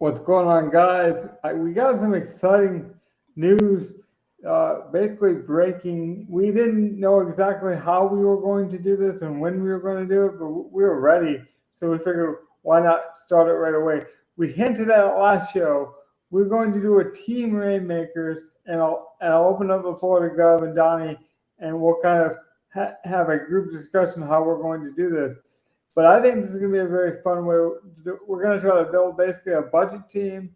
What's going on, guys? We got some exciting news. Basically, breaking. We didn't know exactly how we were going to do this and when we were going to do it, but we were ready. So we figured, why not start it right away? We hinted at it last show. We're going to do a team rainmakers, and I'll open up the floor to Gov and Donnie, and we'll kind of have a group discussion how we're going to do this. But I think this is going to be a very fun way to do. We're going to try to build basically a budget team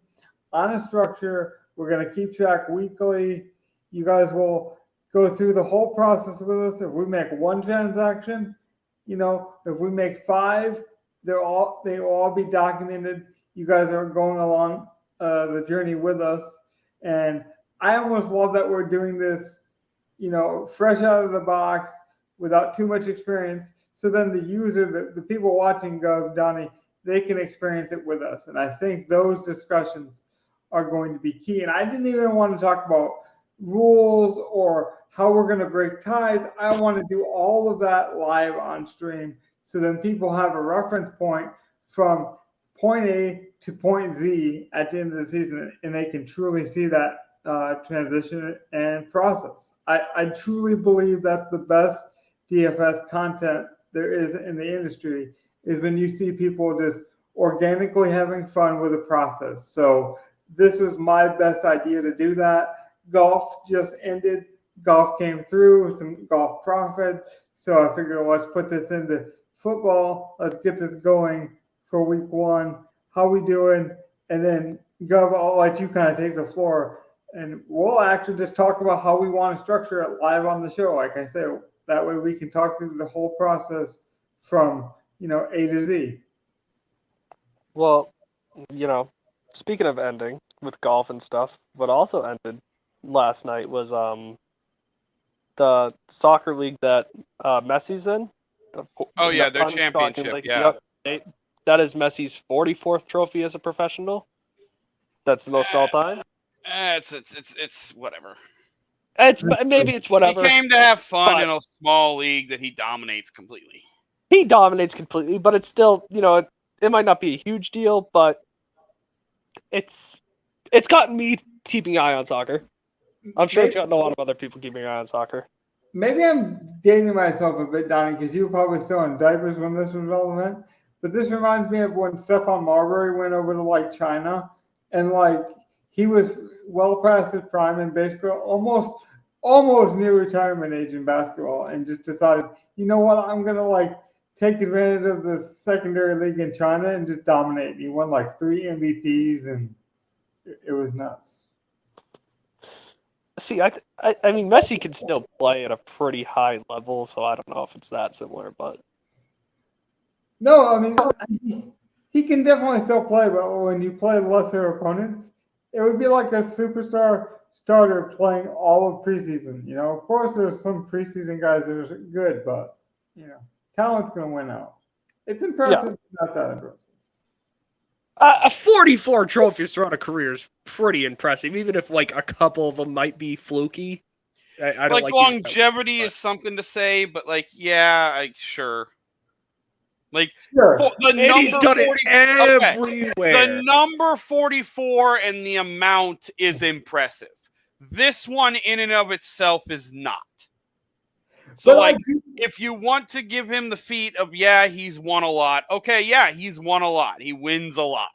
on a structure. We're going to keep track weekly. You guys will go through the whole process with us. If we make one transaction, if we make five, they will all be documented. You guys are going along the journey with us. And I almost love that we're doing this, fresh out of the box without too much experience. So then the user, the people watching Gov, Donnie, they can experience it with us. And I think those discussions are going to be key. And I didn't even want to talk about rules or how we're going to break ties. I want to do all of that live on stream. So then people have a reference point from point A to point Z at the end of the season, and they can truly see that transition and process. I truly believe that's the best DFS content there is in the industry, is when you see people just organically having fun with the process. So this was my best idea to do that. Golf just ended. Golf came through, some golf profit. So I figured, let's put this into football. Let's get this going for week one. How we doing? And then Gov, I'll let you kind of take the floor, and we'll actually just talk about how we want to structure it live on the show. Like I said, that way we can talk through the whole process from, A to Z. Well, speaking of ending with golf and stuff, what also ended last night was the soccer league that Messi's in. Their championship. League. Yeah. Yep. That is Messi's 44th trophy as a professional. That's the most all time. It's whatever. It's whatever. He came to have fun in a small league that he dominates completely. He dominates completely, but it's still, it might not be a huge deal, but it's gotten me keeping an eye on soccer. I'm sure it's gotten a lot of other people keeping an eye on soccer. Maybe I'm dating myself a bit, Donnie, because you were probably still in diapers when this was relevant. But this reminds me of when Stephon Marbury went over to China, and he was well past his prime and basically almost near retirement age in basketball, and just decided, you know what, I'm gonna take advantage of the secondary league in China and just dominate. He won 3 MVPs, and it was nuts. See, I mean, Messi can still play at a pretty high level, so I don't know if it's that similar, but no, I mean, he can definitely still play, but when you play lesser opponents, it would be like a superstar starter playing all of preseason. Of course, there's some preseason guys that are good, but talent's going to win out. It's impressive, not that impressive. 44 trophies throughout a career is pretty impressive, even if a couple of them might be fluky. I don't longevity is something to say, but sure. Sure. He's done it everywhere. The number 44 and the amount is impressive. This one in and of itself is not. So, if you want to give him the feat of, he's won a lot. Okay, he's won a lot. He wins a lot.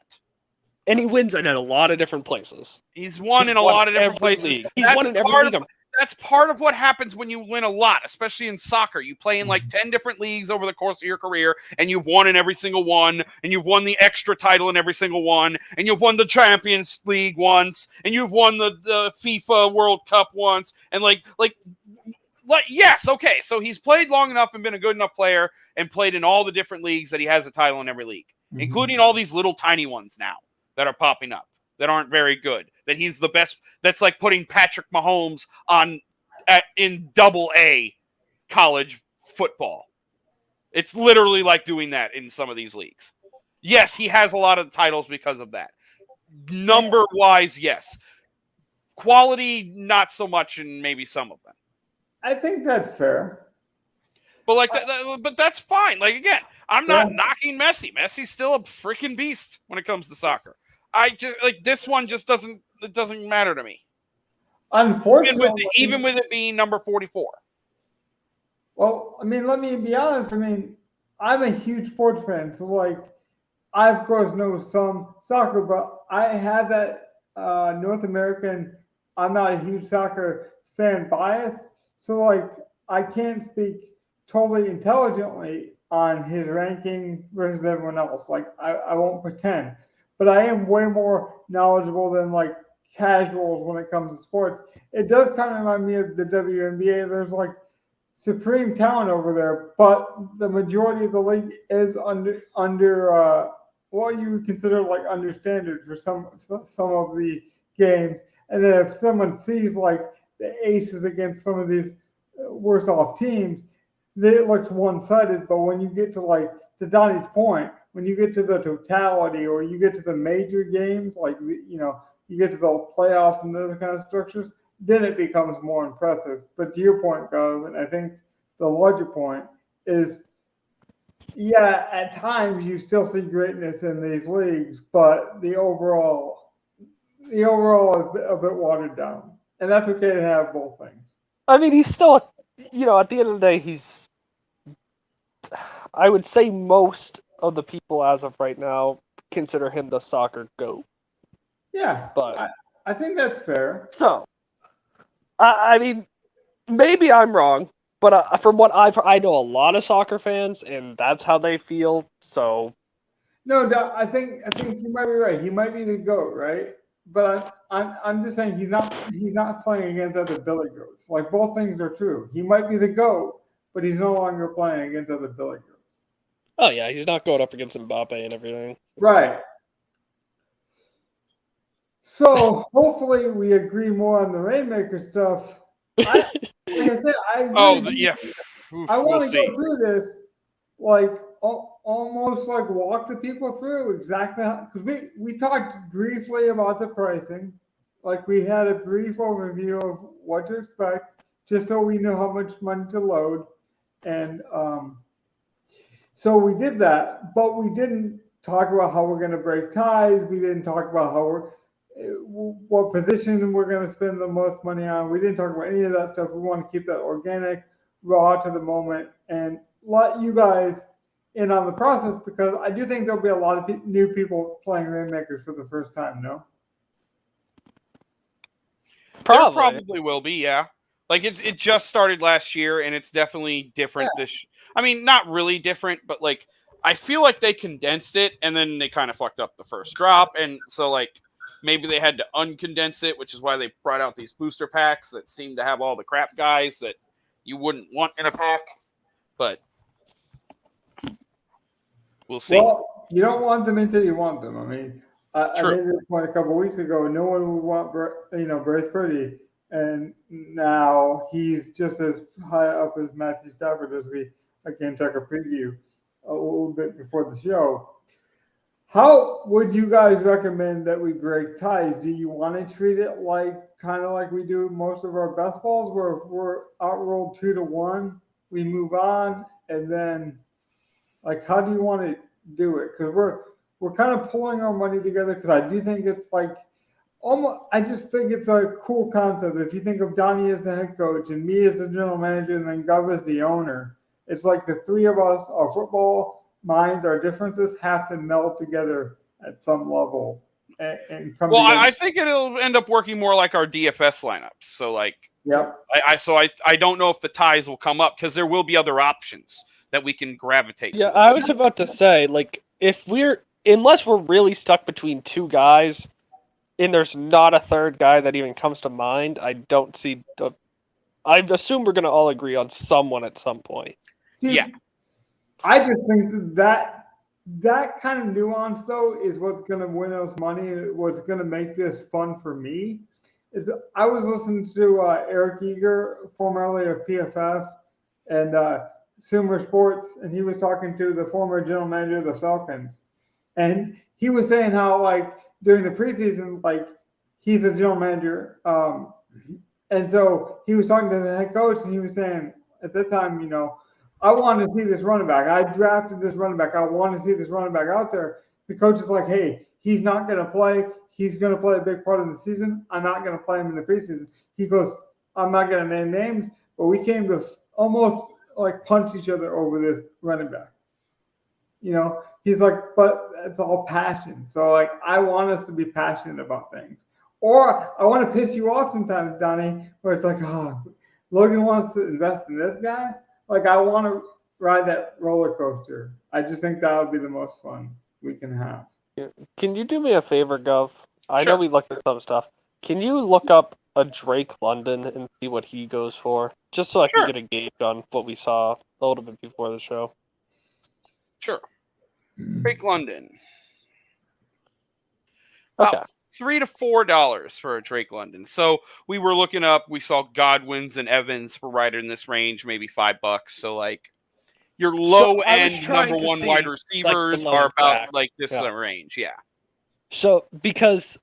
And he wins in a lot of different places. He's won in a lot of different places. He's won in every league. That's part of what happens when you win a lot, especially in soccer. You play in 10 different leagues over the course of your career, and you've won in every single one, and you've won the extra title in every single one, and you've won the Champions League once, and you've won the FIFA World Cup once, and yes, okay, so he's played long enough and been a good enough player and played in all the different leagues that he has a title in every league, including all these little tiny ones now that are popping up that aren't very good, that he's the best. That's like putting Patrick Mahomes in AA college football. It's literally like doing that in some of these leagues. Yes, he has a lot of titles because of that. Number-wise, yes. Quality, not so much in maybe some of them. I think that's fair. But but that's fine. Again, I'm not knocking Messi. Messi's still a freaking beast when it comes to soccer. I just like this one just doesn't matter to me. Unfortunately, Even with it being number 44. well, I mean, let me be honest. I mean, I'm a huge sports fan, so like, I of course know some soccer, but I have that North American. I'm not a huge soccer fan bias, so like, I can't speak totally intelligently on his ranking versus everyone else. Like, I won't pretend, but I am way more knowledgeable than like casuals when it comes to sports. It does kind of remind me of the WNBA. There's like supreme talent over there, but the majority of the league is under what you would consider like under standard for some of the games. And then if someone sees like the aces against some of these worse off teams, then it looks one sided. But when you get to like to Donnie's point, when you get to the totality or you get to the major games, like you get to the playoffs and those kind of structures, then it becomes more impressive. But to your point, Gov, and I think the larger point is, yeah, at times you still see greatness in these leagues, but the overall is a bit watered down, and that's okay to have both things. I mean, he's still, at the end of the day, he's. I would say most of the people as of right now consider him the soccer GOAT. Yeah, But I think that's fair. so, I mean, maybe I'm wrong, but from what I know a lot of soccer fans, and that's how they feel. So, No, I think you might be right. He might be the GOAT, right? But I'm just saying he's not playing against other Billy Goats. Like both things are true. He might be the GOAT, but he's no longer playing against other Billy Goats. oh yeah, he's not going up against Mbappe and everything. Right. So hopefully we agree more on the Rainmaker stuff. Like I said, I really I want to go through this like almost like walk the people through exactly how, because we talked briefly about the pricing, like we had a brief overview of what to expect, just so we know how much money to load, and so we did that, but we didn't talk about how we're going to break ties. We didn't talk about what position we're going to spend the most money on. We didn't talk about any of that stuff. We want to keep that organic, raw to the moment, and let you guys in on the process, because I do think there'll be a lot of new people playing Rainmakers for the first time. No, There probably will be, yeah. Like it just started last year, and it's definitely different. Yeah. I mean, not really different, but like I feel like they condensed it, and then they kind of fucked up the first drop, and so like maybe they had to uncondense it, which is why they brought out these booster packs that seem to have all the crap guys that you wouldn't want in a pack. But we'll see. Well, you don't want them until you want them. I mean, I made this point a couple of weeks ago. No one would want, Bryce Purdy, and now he's just as high up as Matthew Stafford, as we again took a preview a little bit before the show. How would you guys recommend that we break ties? Do you want to treat it kind of like we do most of our best balls, where if we're outrolled 2-1, we move on, and then like how do you want to do it? Because we're kind of pulling our money together, because I do think it's like almost. I just think it's a cool concept. If you think of Donnie as the head coach and me as the general manager, and then Gov as the owner, it's like the three of us, our football minds, our differences have to meld together at some level and come together. I think it'll end up working more like our DFS lineups. So like, yep. I don't know if the ties will come up, because there will be other options that we can gravitate. Yeah, I was about to say, like, unless we're really stuck between two guys, and there's not a third guy that even comes to mind, I don't see I assume we're going to all agree on someone at some point. See, yeah. I just think that kind of nuance, though, is what's going to win us money, and what's going to make this fun for me. I was listening to Eric Eager, formerly of PFF, and Sumer Sports, and he was talking to the former general manager of the Falcons, and he was saying how like during the preseason, like he's a general manager, and so he was talking to the head coach, and he was saying at that time, I want to see this running back. I drafted this running back. I want to see this running back out there. The coach is like, hey, he's not going to play. He's going to play a big part of the season. I'm not going to play him in the preseason. He goes, I'm not going to name names, but we came to almost like punch each other over this running back. You know, he's like, but it's all passion. So like, I want us to be passionate about things. Or I want to piss you off sometimes, Donnie, where it's like, oh, Logan wants to invest in this guy. Like, I want to ride that roller coaster. I just think that would be the most fun we can have. Can you do me a favor, Gov? I Sure. know we looked at some stuff. Can you look up a Drake London and see what he goes for? Just so I Sure. can get a gauge on what we saw a little bit before the show. Sure. Drake London. Okay. About $3 to $4 for a Drake London. So we were looking up. We saw Godwins and Evans for right in this range, maybe $5. So like your low end number one wide receivers are about like this range. Yeah. So because,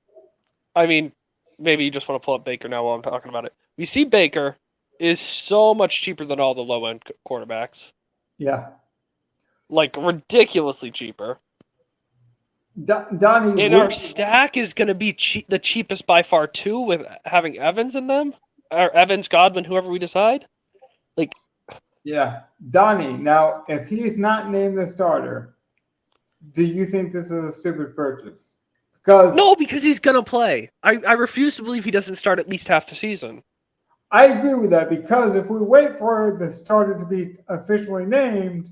I mean, maybe you just want to pull up Baker now while I'm talking about it. We see Baker is so much cheaper than all the low end quarterbacks. Yeah. Like ridiculously cheaper. Donnie, And our stack is going to be the cheapest by far too, with having Evans in them, or Evans, Godwin, whoever we decide. Like, yeah, Donnie. Now, if he's not named the starter, do you think this is a stupid purchase? Because he's going to play. I refuse to believe he doesn't start at least half the season. I agree with that, because if we wait for the starter to be officially named,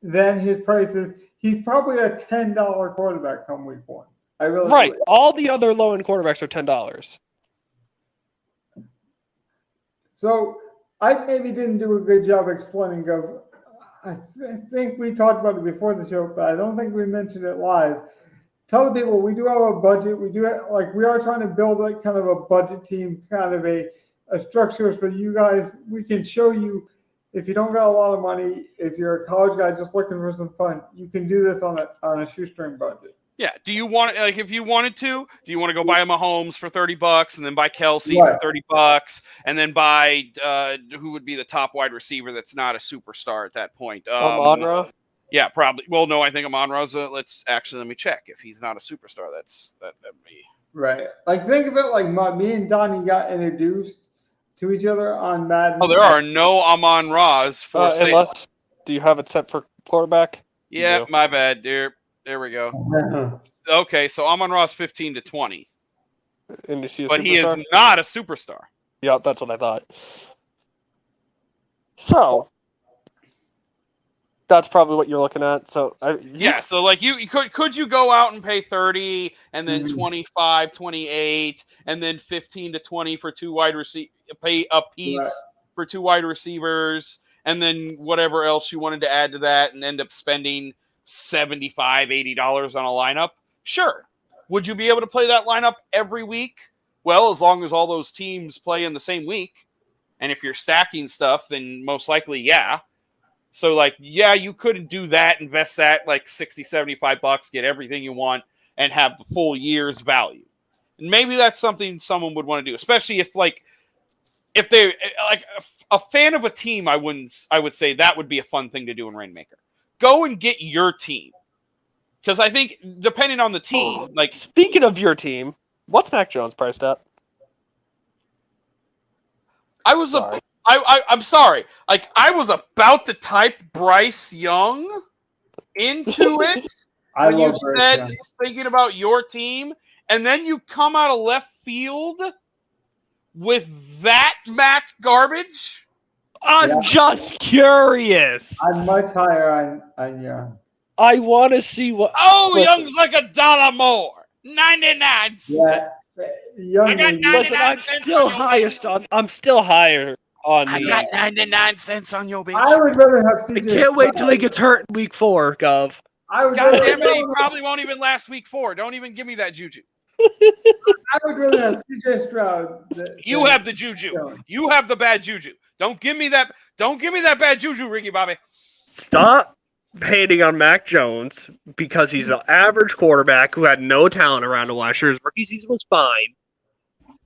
then his price is. He's probably a $10 quarterback come week one. I really right. believe. All the other low end quarterbacks are $10. So I maybe didn't do a good job explaining. I think we talked about it before the show, but I don't think we mentioned it live. Tell the people we do have a budget. We are trying to build like kind of a budget team, kind of a structure, so you guys, we can show you. If you don't got a lot of money, if you're a college guy just looking for some fun, you can do this on a shoestring budget. Yeah. Do you want, like, if you wanted to, do you want to go buy a Mahomes for $30 and then buy Kelsey for $30 and then buy who would be the top wide receiver that's not a superstar at that point? Amon-Ra? Yeah, probably. Well, no, I think Amon-Ra's let me check. If he's not a superstar, that'd be right. Like, think of it like me and Donnie got introduced to each other on Madden. Oh, there are no Amon-Ra's for sale. Unless, do you have it set for quarterback? Yeah, my bad, dear. There we go. Okay, so Amon-Ra's 15 to 20. And but he is not a superstar. Yeah, that's what I thought. So that's probably what you're looking at. So so like you could you go out and pay 30 and then 25, 28 and then 15 to 20 for two wide receivers, pay a piece for two wide receivers, and then whatever else you wanted to add to that and end up spending $75, $80 on a lineup? Sure. Would you be able to play that lineup every week? Well, as long as all those teams play in the same week. And if you're stacking stuff, then most likely, yeah. So, like, yeah, you could do that, invest that, like, $60, $75, get everything you want, and have the full year's value. And maybe that's something someone would want to do, especially if they, like, a fan of a team, I would say that would be a fun thing to do in Rainmaker. Go and get your team. Because I think, depending on the team, like... Speaking of your team, what's Mac Jones priced at? I'm sorry. Like, I was about to type Bryce Young into it when you said thinking about your team, and then you come out of left field with that Mac garbage? I'm just curious. I'm much higher on Young. I want to see what... Young's like $1 more. 99 cents. Yeah. Young, I got 99 listen, I'm still higher on I got 99 cents on your bitch. I would rather have CJ. I can't wait till he gets hurt in week 4, Gov. God damn it, he probably won't even last week 4. Don't even give me that juju. I would rather have CJ Stroud. You have the juju. You have the bad juju. Don't give me that bad juju, Ricky Bobby. Stop hating on Mac Jones because he's an average quarterback who had no talent around him last year. His rookie season was fine,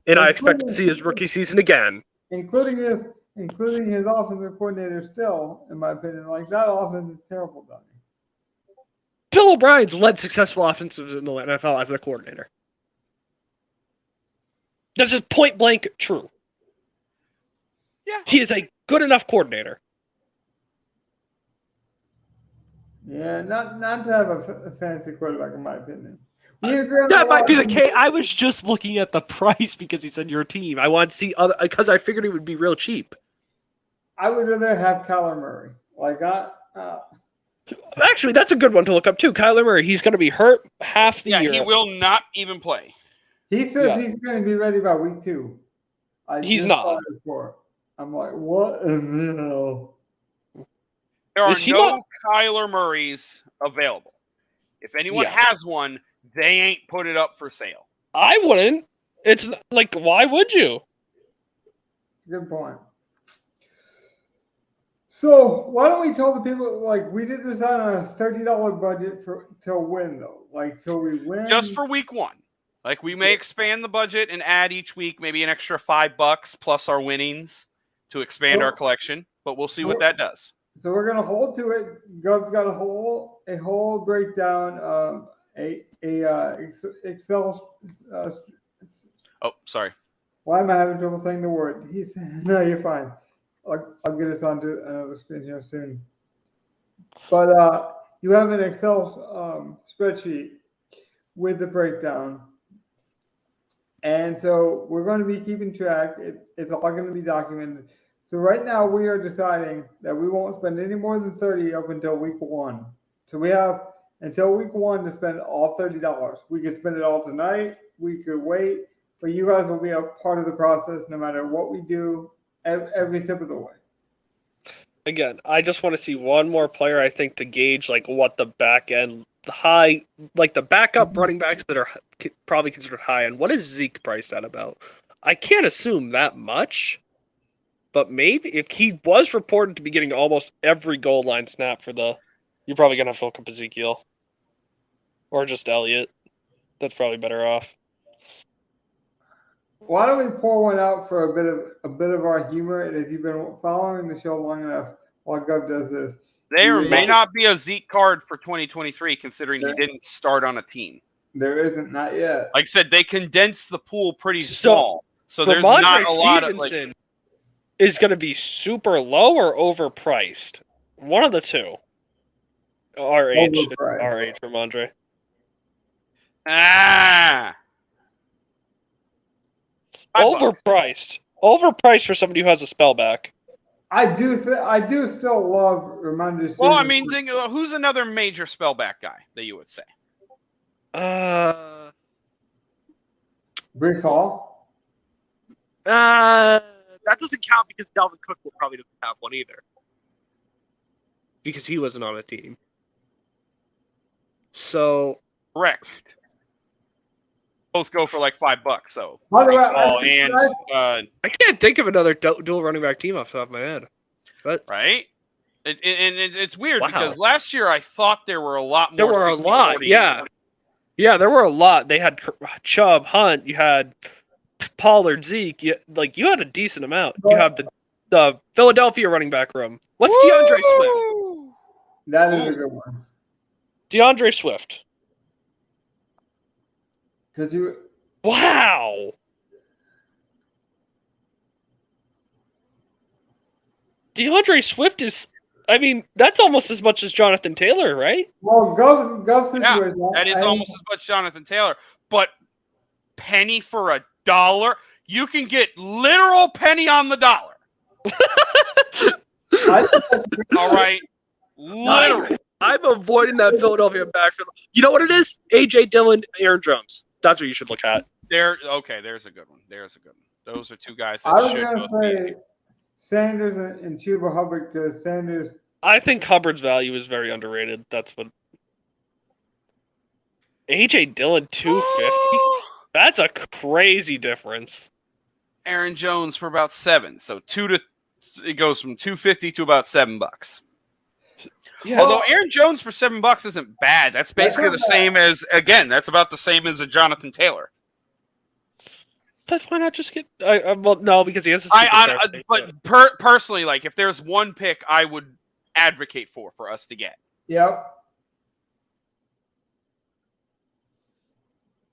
and I expect to see his rookie season again. Including his offensive coordinator still, in my opinion. Like, that offense is terrible, Donnie. Bill O'Brien's led successful offenses in the NFL as a coordinator. That's just point blank true. Yeah. He is a good enough coordinator. Yeah, not to have a fancy quarterback, in my opinion. We agree on That a might lot be of the things. case. I was just looking at the price because he said your team. I want to see other because I figured it would be real cheap. I would rather have Kyler Murray. Actually, that's a good one to look up too. Kyler Murray. He's going to be hurt half the Yeah, year. he will not even play. He says Yeah. he's going to be ready by week 2. He's just not. saw the report. I'm like, what in the hell? There are Is he no not- Kyler Murrays available. If anyone Yeah. has one, they ain't put it up for sale. I wouldn't. It's like, why would you? It's a good point. So why don't we tell the people, like, we did decide on a $30 budget to win, though. Like, till we win. Just for week 1. Like, we may expand the budget and add each week maybe an extra $5 plus our winnings to expand our collection, but we'll see what that does. So we're gonna hold to it. Gov's got a whole breakdown, Excel. Oh, sorry. Why am I having trouble saying the word? No, you're fine. I'll get us onto another screen here soon. But you have an Excel spreadsheet with the breakdown, and so we're going to be keeping track. It's all going to be documented. So right now we are deciding that we won't spend any more than 30 up until week 1. So we have until week 1 to spend all $30. We could spend it all tonight. We could wait, but you guys will be a part of the process no matter what we do every step of the way. Again, I just want to see one more player, I think, to gauge like what the back end, the backup running backs that are probably considered high end. What is Zeke priced at about? I can't assume that much, but maybe if he was reported to be getting almost every goal line snap you're probably gonna have to look up Ezekiel or just Elliott. That's probably better off. Why don't we pour one out for a bit of our humor? And if you've been following the show long enough, while Gov does this, There may not be a Zeke card for 2023, considering he didn't start on a team. There isn't, not yet. Like I said, they condensed the pool pretty small, so there's Ramondre not a lot of Stevenson is going to be super low or overpriced. One of the two. RH, Ramondre. $5. Overpriced for somebody who has a spellback. I do still love Ramondre. Well, I mean, who's another major spellback guy that you would say? Brees Hall. That doesn't count because Dalvin Cook will probably doesn't have one either. Because he wasn't on a team. So Correct. Both go for like $5. So By the way, I can't think of another dual running back team off the top of my head. But right, it's weird Wow. because last year I thought there were a lot more. there were a 60-40. lot, yeah. Yeah, there were a lot. They had Chubb, Hunt, you had Pollard, Zeke. You had a decent amount. You have the Philadelphia running back room. What's DeAndre Swift? That is a good one. DeAndre Swift. Because you. Wow. DeAndre Swift is, I mean, that's almost as much as Jonathan Taylor, right? Well, Gov's situation. Yeah, that is almost as much Jonathan Taylor, but penny for $1. You can get literal penny on the dollar. All right, literal. I'm avoiding that Philadelphia backfield. You know what it is? A.J. Dillon, Aaron Jones. That's what you should look at. There's a good one. Those are two guys I that was should going to both be. say Sanders and Chuba Hubbard because Sanders. I think Hubbard's value is very underrated. That's what. A.J. Dillon, 250. That's a crazy difference. Aaron Jones for about $7. So it goes from $250 to about $7. Yeah. Although Aaron Jones for $7 isn't bad. That's basically the same as that's about the same as a Jonathan Taylor. But why not just get? Well, no, because he has a Personally, like if there's one pick I would advocate for us to get. Yep.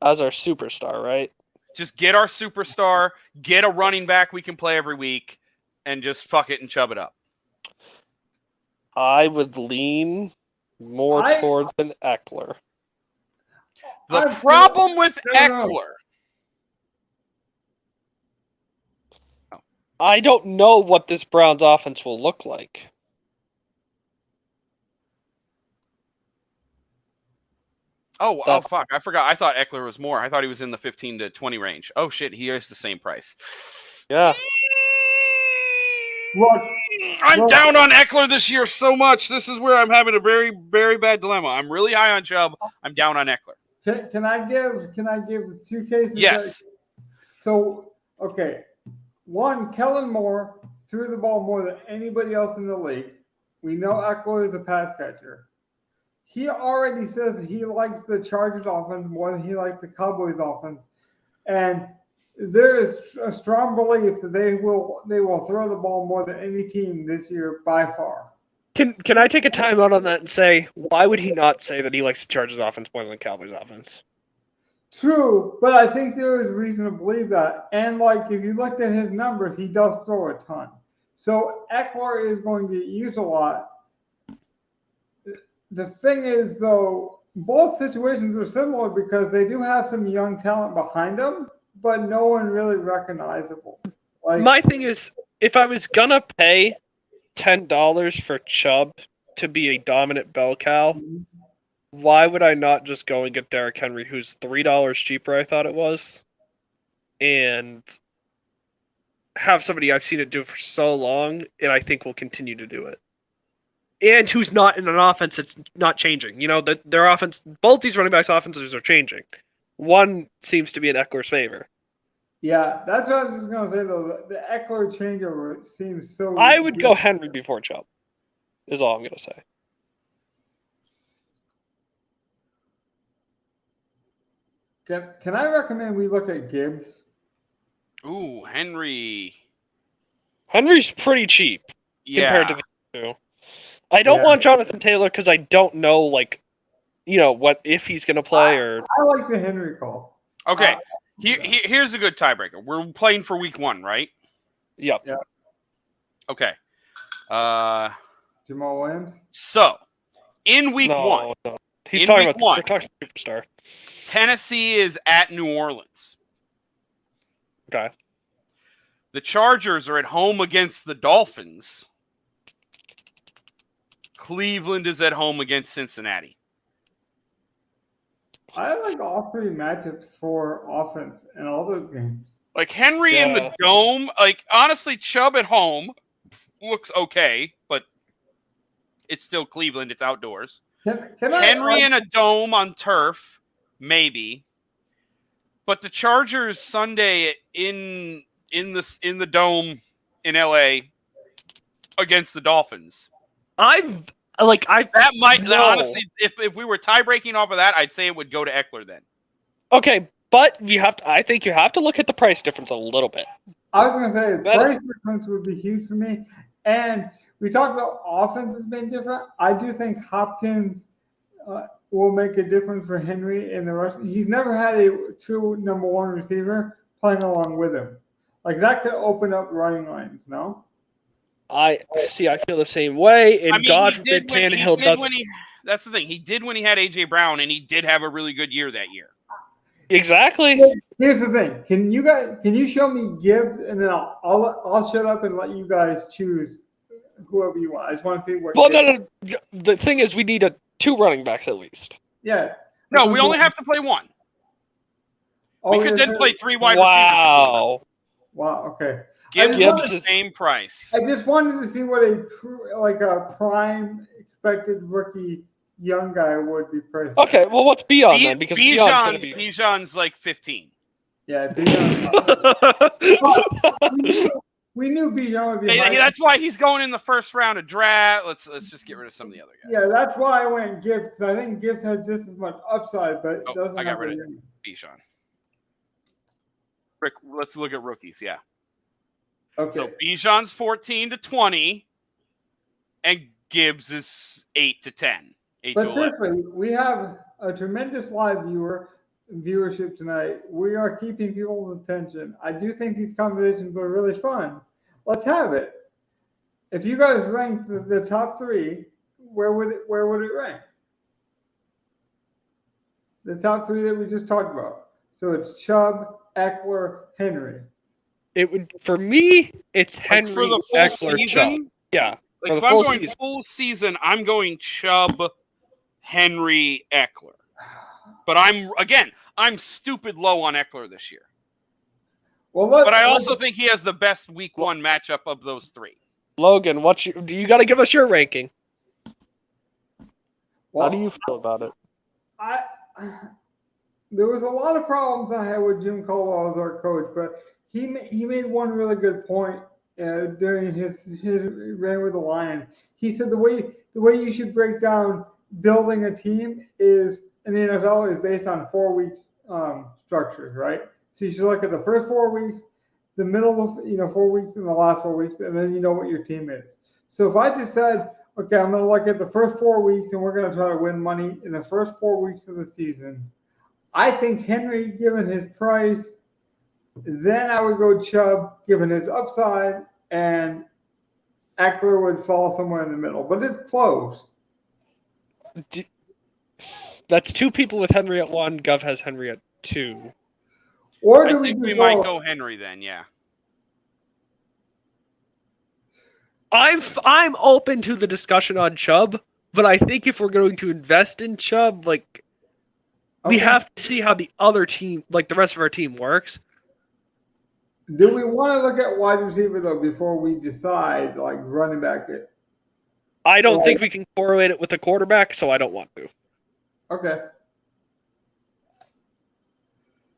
as our superstar, right? Just get our superstar, get a running back we can play every week, and just fuck it and chub it up. I would lean more towards an Eckler. The problem with No. Eckler. I don't know what this Browns offense will look like. Oh, fuck. I forgot. I thought Eckler was more. I thought he was in the 15 to 20 range. Oh, shit. He is the same price. Yeah. I'm down on Eckler this year so much. This is where I'm having a very, very bad dilemma. I'm really high on Chubb. I'm down on Eckler. Can I give two cases? Yes. Okay. One, Kellen Moore threw the ball more than anybody else in the league. We know Eckler is a pass catcher. He already says he likes the Chargers offense more than he likes the Cowboys offense. And there is a strong belief that they will throw the ball more than any team this year by far. Can I take a timeout on that and say, why would he not say that he likes the Chargers offense more than the Cowboys offense? True, but I think there is reason to believe that. And if you looked at his numbers, he does throw a ton. So Eckler is going to get used a lot. The thing is, though, both situations are similar because they do have some young talent behind them, but no one really recognizable. My thing is, if I was gonna pay $10 for Chubb to be a dominant bell cow, why would I not just go and get Derrick Henry, who's $3 cheaper, I thought it was, and have somebody I've seen it do it for so long, and I think will continue to do it. And who's not in an offense that's not changing. Their offense, both these running backs' offenses are changing. One seems to be in Eckler's favor. Yeah, that's what I was just going to say, though. The Eckler changeover seems so... I would go Henry before Chubb, is all I'm going to say. Can I recommend we look at Gibbs? Ooh, Henry. Henry's pretty cheap compared to the two. I don't want Jonathan Taylor because I don't know, what if he's going to play or... I like the Henry call. Okay, here's a good tiebreaker. We're playing for week 1, right? Yep. Okay. Jamal Williams? So, in week 1... No. He's talking about we're talking superstar. Tennessee is at New Orleans. Okay. The Chargers are at home against the Dolphins. Cleveland is at home against Cincinnati. I like all three matchups for offense in all those games. Henry in the dome. Honestly, Chubb at home looks okay, but it's still Cleveland. It's outdoors. Henry in a dome on turf, maybe. But the Chargers Sunday in the dome in LA against the Dolphins. Honestly, if we were tie breaking off of that, I'd say it would go to Eckler then. Okay, but I think you have to look at the price difference a little bit. I was going to say the price difference would be huge for me. And we talked about offense has been different. I do think Hopkins will make a difference for Henry in the rush. He's never had a true number one receiver playing along with him. That could open up running lanes, no? I feel the same way. And God forbid Tannehill does. That's the thing. He did when he had A.J. Brown, and he did have a really good year that year. Exactly. Here's the thing. Can you show me Gibbs, and then I'll shut up and let you guys choose whoever you want. I just want to see what. Well, no. The thing is, we need 2 running backs at least. Yeah. No, we only have to play 1. We could then play 3 wide receivers. Wow. Okay. Gibbs is the same price. I just wanted to see what a prime expected rookie young guy would be priced. Okay, well, what's Bijan then? Because Bijan's 15. Yeah, Bijan. we knew Bijan would be. Hey, that's why he's going in the first round of draft. Let's just get rid of some of the other guys. Yeah, that's why I went Gibbs because I think Gibbs had just as much upside, but doesn't. I got rid of Bijan. Rick, let's look at rookies. Yeah. Okay. So Bijan's 14 to 20, and Gibbs is 8 to 10. But seriously, we have a tremendous live viewer. viewership tonight. We are keeping people's attention. I do think these conversations are really fun. Let's have it. If you guys ranked the top three, where would it rank? The top three that we just talked about. So it's Chubb, Eckler, Henry. It would for me. It's Like Henry, for the full Eckler, Chubb. season. Yeah, Like for if the I'm full going season. full season, I'm going Chubb, Henry, Eckler. But I'm stupid low on Eckler this year. Well, But I also think he has the best week one matchup of those three. Logan, do you got to give us your ranking? well, How do you feel about it? There was a lot of problems I had with Jim Caldwell as our coach, but he made one really good point during his reign with the Lions. He said the way you should break down building a team is in the NFL is based on 4-week structures, right? So you should look at the first 4 weeks, the middle of 4 weeks, and the last 4 weeks, and then you know what your team is. So if I just said, okay, I'm going to look at the first 4 weeks, and we're going to try to win money in the first 4 weeks of the season, I think Henry, given his price, then I would go Chubb, given his upside, and Eckler would fall somewhere in the middle. But it's close. That's two people with Henry at 1. Gov has Henry at 2. Or do I think we just might go Henry then, yeah. I'm open to the discussion on Chubb, but I think if we're going to invest in Chubb, we Okay. have to see how the other team, the rest of our team, works. Do we want to look at wide receiver though before we decide running back it? I don't think we can correlate it with a quarterback, so I don't want to. Okay.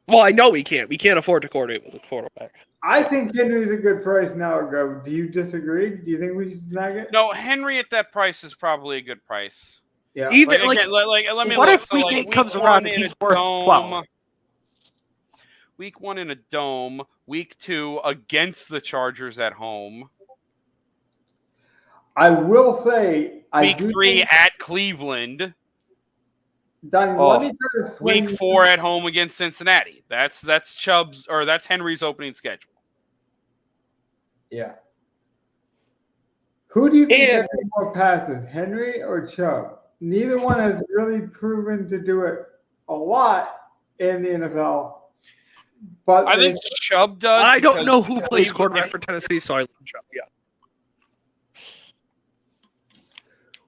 Well, I know we can't. We can't afford to correlate with a quarterback. I think Henry's a good price now, Gov. Do you disagree? Do you think we should snag it? No, Henry at that price is probably a good price. Yeah. Even Again, let me what look. if So, week 8 comes around and he's worth 12? Week 1 in a dome. Week 2 against the Chargers at home. I will say, Week 3 at Cleveland. Donnie, let me try to swing Week 4 at home against Cincinnati. That's Chubb's or that's Henry's opening schedule. Yeah. Who do you think has more passes, Henry or Chubb? Neither one has really proven to do it a lot in the NFL. But I think Chubb does. I don't know who plays quarterback for Tennessee, so I love Chubb. Yeah.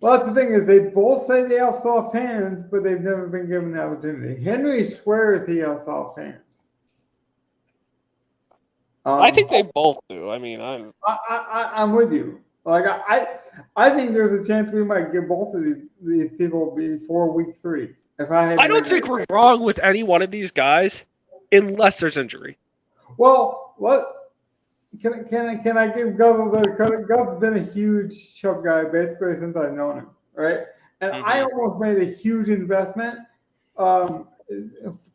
Well, that's the thing is they both say they have soft hands, but they've never been given the opportunity. Henry swears he has soft hands. I think they both do. I mean, I'm with you. I think there's a chance we might get both of these people before week 3. I don't think we're wrong with any one of these guys, unless there's injury. Well, can I give Gov a bit of credit? Gov's been a huge Chubb guy basically since I've known him, right? And I almost made a huge investment, a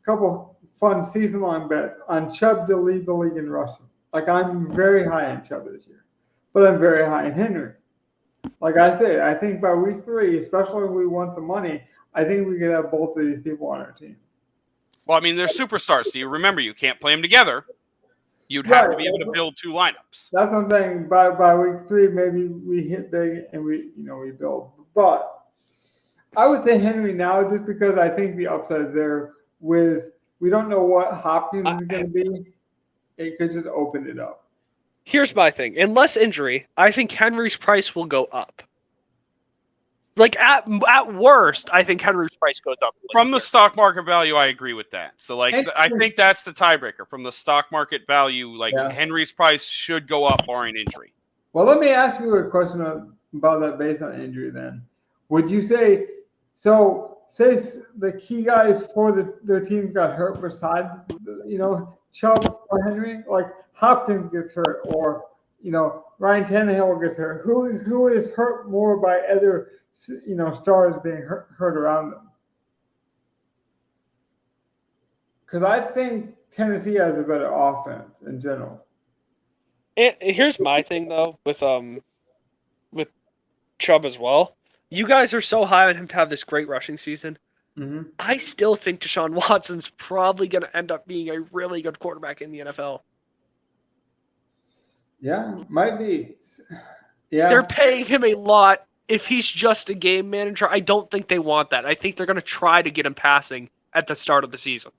couple fun season-long bets on Chubb to lead the league in rushing. I'm very high on Chubb this year, but I'm very high on Henry. Like I said, I think by week 3, especially if we want some money, I think we could have both of these people on our team. Well, I mean, they're superstars. So you remember, you can't play them together. You'd have to be able to build 2 lineups. That's what I'm saying. By week 3, maybe we hit big and we build. But I would say Henry now, just because I think the upside is there. We don't know what Hopkins is going to be. It could just open it up. Here's my thing. Unless injury, I think Henry's price will go up. At worst, I think Henry's price goes up. From the stock market value, I agree with that. So, I think that's the tiebreaker. From the stock market value, Henry's price should go up barring injury. Well, let me ask you a question about that based on injury then. Would you say, say the key guys for their teams got hurt besides, Chubb or Henry? Hopkins gets hurt or, Ryan Tannehill gets hurt. Who is hurt more by other stars being hurt around them? Because I think Tennessee has a better offense in general. Here's my thing though with Chubb as well. You guys are so high on him to have this great rushing season. Mm-hmm. I still think Deshaun Watson's probably going to end up being a really good quarterback in the NFL. Yeah, might be. Yeah. They're paying him a lot. If he's just a game manager, I don't think they want that. I think they're going to try to get him passing at the start of the season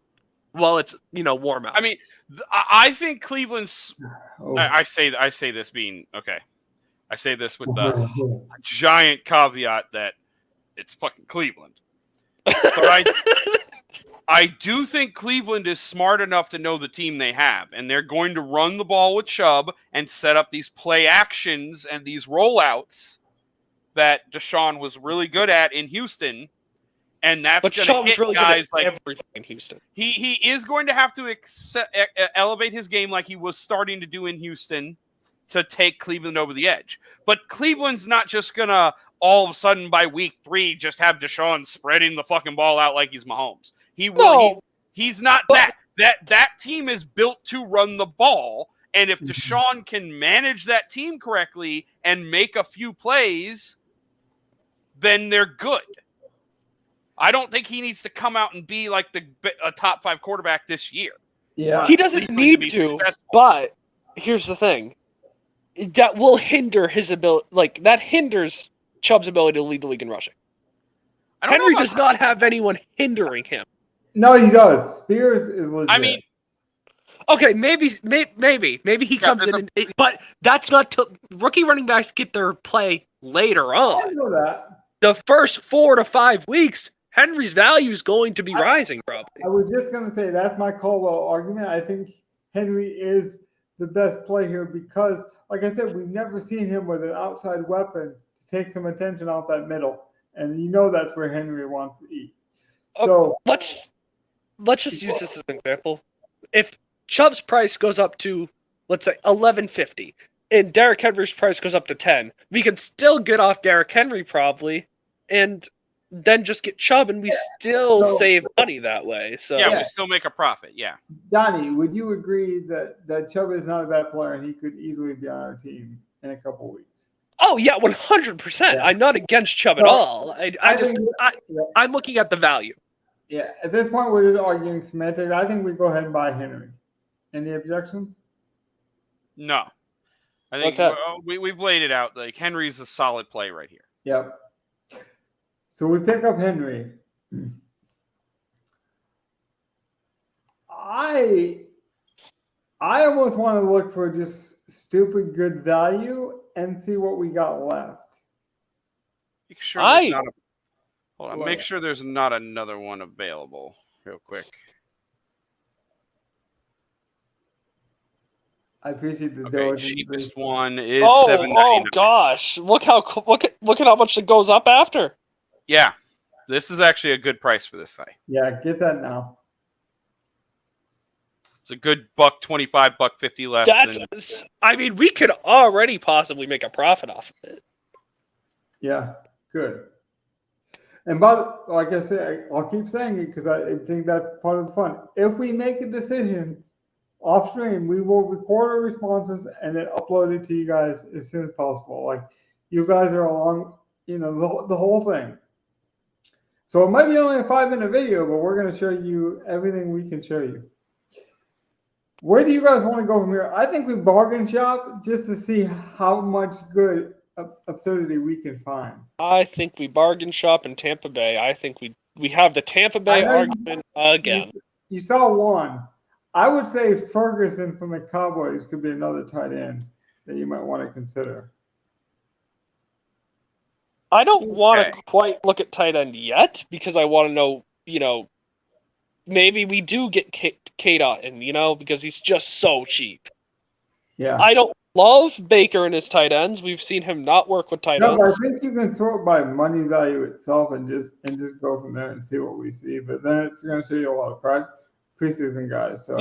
while it's, warm out. I mean, I think Cleveland's. Oh. I say this being okay. I say this with the giant caveat that it's fucking Cleveland. But I do think Cleveland is smart enough to know the team they have, and they're going to run the ball with Chubb and set up these play actions and these rollouts that Deshaun was really good at in Houston, and that's going to hit really guys good at like everything in Houston. He is going to have to elevate his game like he was starting to do in Houston to take Cleveland over the edge. But Cleveland's not just going to all of a sudden by week 3 just have Deshaun spreading the fucking ball out like he's Mahomes. He will. No, He's not that. That team is built to run the ball, and if Deshaun can manage that team correctly and make a few plays, then they're good. I don't think he needs to come out and be like a top 5 quarterback this year. Yeah. he doesn't need to, but here's the thing. That will hinder his ability. Like, that hinders Chubb's ability to lead the league in rushing. Henry does not have anyone hindering him. No, he does. Spears is legit. I mean, okay, maybe he comes in, but that's not till rookie running backs get their play later I on. know that. The first 4 to 5 weeks, Henry's value is going to be rising, probably. I was just going to say that's my Caldwell argument. I think Henry is the best play here because, like I said, we've never seen him with an outside weapon to take some attention off that middle, and that's where Henry wants to eat. So let's just use this as an example. If Chubb's price goes up to, let's say, $11.50, and Derrick Henry's price goes up to $10, we can still get off Derrick Henry probably, and then just get Chubb, and we still save money that way. So yeah, we still make a profit. Yeah. Donnie, would you agree that Chubb is not a bad player and he could easily be on our team in a couple of weeks? Oh yeah, 100%. Yeah. I'm not against Chubb at all. I'm looking at the value. Yeah, at this point we're just arguing semantics. I think we go ahead and buy Henry. Any objections? No. I think we've laid it out. Like, Henry's a solid play right here. Yep. So we pick up Henry. I almost want to look for just stupid good value and see what we got left. Make sure there's not hold on. Make sure there's not another one available real quick. I appreciate the cheapest one is $7.99. Oh gosh! Look at how much it goes up after. Yeah, this is actually a good price for this guy. Yeah, get that now. It's a good $1.25, $1.50 less. I mean, we could already possibly make a profit off of it. Yeah, good. And like I said, I'll keep saying it because I think that's part of the fun. If we make a decision off stream, we will record our responses and then upload it to you guys as soon as possible. Like, you guys are along, the whole thing. So it might be only a 5-minute video, but we're going to show you everything we can show you. Where do you guys want to go from here? I think we bargain shop just to see how much good absurdity we can find. I think we bargain shop in Tampa Bay. I think we have the Tampa Bay argument again. You saw one. I would say Ferguson from the Cowboys could be another tight end that you might want to consider. I don't want to quite look at tight end yet because I want to know, maybe we do get K-Dot because he's just so cheap. Yeah. I don't love Baker and his tight ends. We've seen him not work with tight ends. But I think you can sort by money value itself and just go from there and see what we see. But then it's going to show you a lot of preseason guys. So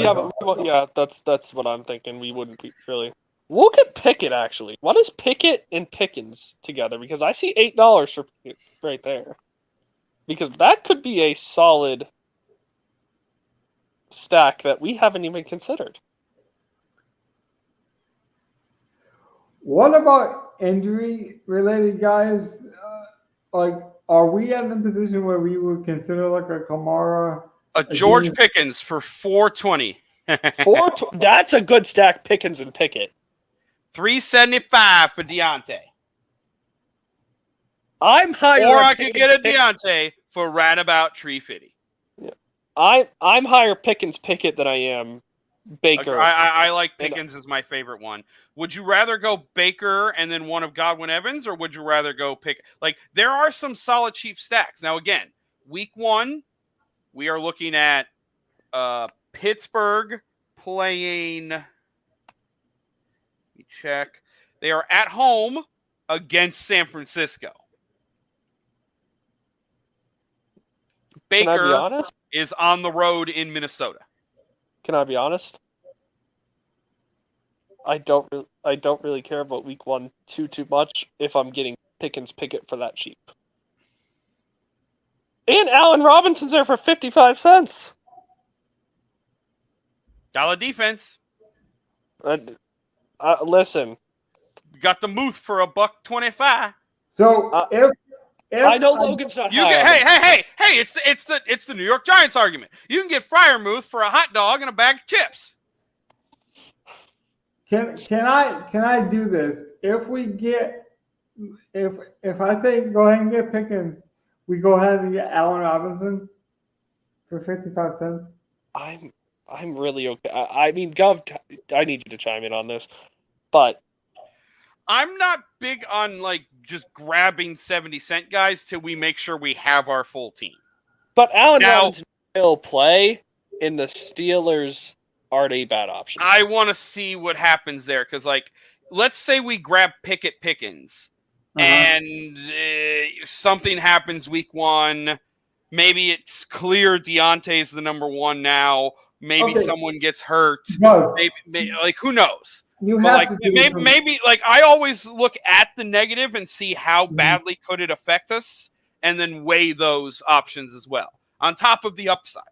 that's what I'm thinking. We wouldn't be really. We'll get Pickett actually. What is Pickett and Pickens together? Because I see $8 for Pickett right there. Because that could be a solid stack that we haven't even considered. What about injury-related guys? Like are we in a position where we would consider like a Kamara? A George James- Pickens for 420. That's a good stack, Pickens and Pickett. 375 for Deontay. I'm higher. Or on I could Pickens, get a Pickett. Deontay for right about 350. I'm higher Pickens Pickett than I am Baker. I like Pickens as my favorite one. Would you rather go Baker and then one of Godwin Evans, or would you rather go pick? Like, there are some solid cheap stacks. Now, again, week 1, we are looking at Pittsburgh playing. Let me check. They are at home against San Francisco. Can I be Baker honest? is on the road in Minnesota. Can I be honest? I don't really care about week 1 too much if I'm getting Pickens Pickett for that cheap. And Allen Robinson's there for 55 cents. Dollar defense. Listen, You got the Muth for $1.25. So if I know Logan's not You high. get, on it. hey! It's the New York Giants argument. You can get Fryermuth for a hot dog and a bag of chips. Can I do this? If we get if I say go ahead and get Pickens, we go ahead and get Allen Robinson for 55 cents. I'm really okay. I mean, Gov, I need you to chime in on this, but I'm not big on like just grabbing 70-cent guys till we make sure we have our full team. Allen Now- Robinson will play, and the Steelers aren't a bad option. I want to see what happens there because, like, let's say we grab Pickens, and something happens week 1. Maybe it's clear Deontay's the number 1 now. Maybe Okay. someone gets hurt. No, Maybe like, who knows? you But have like to do maybe like I always look at the negative and see how Mhm. badly could it affect us, and then weigh those options as well on top of the upside.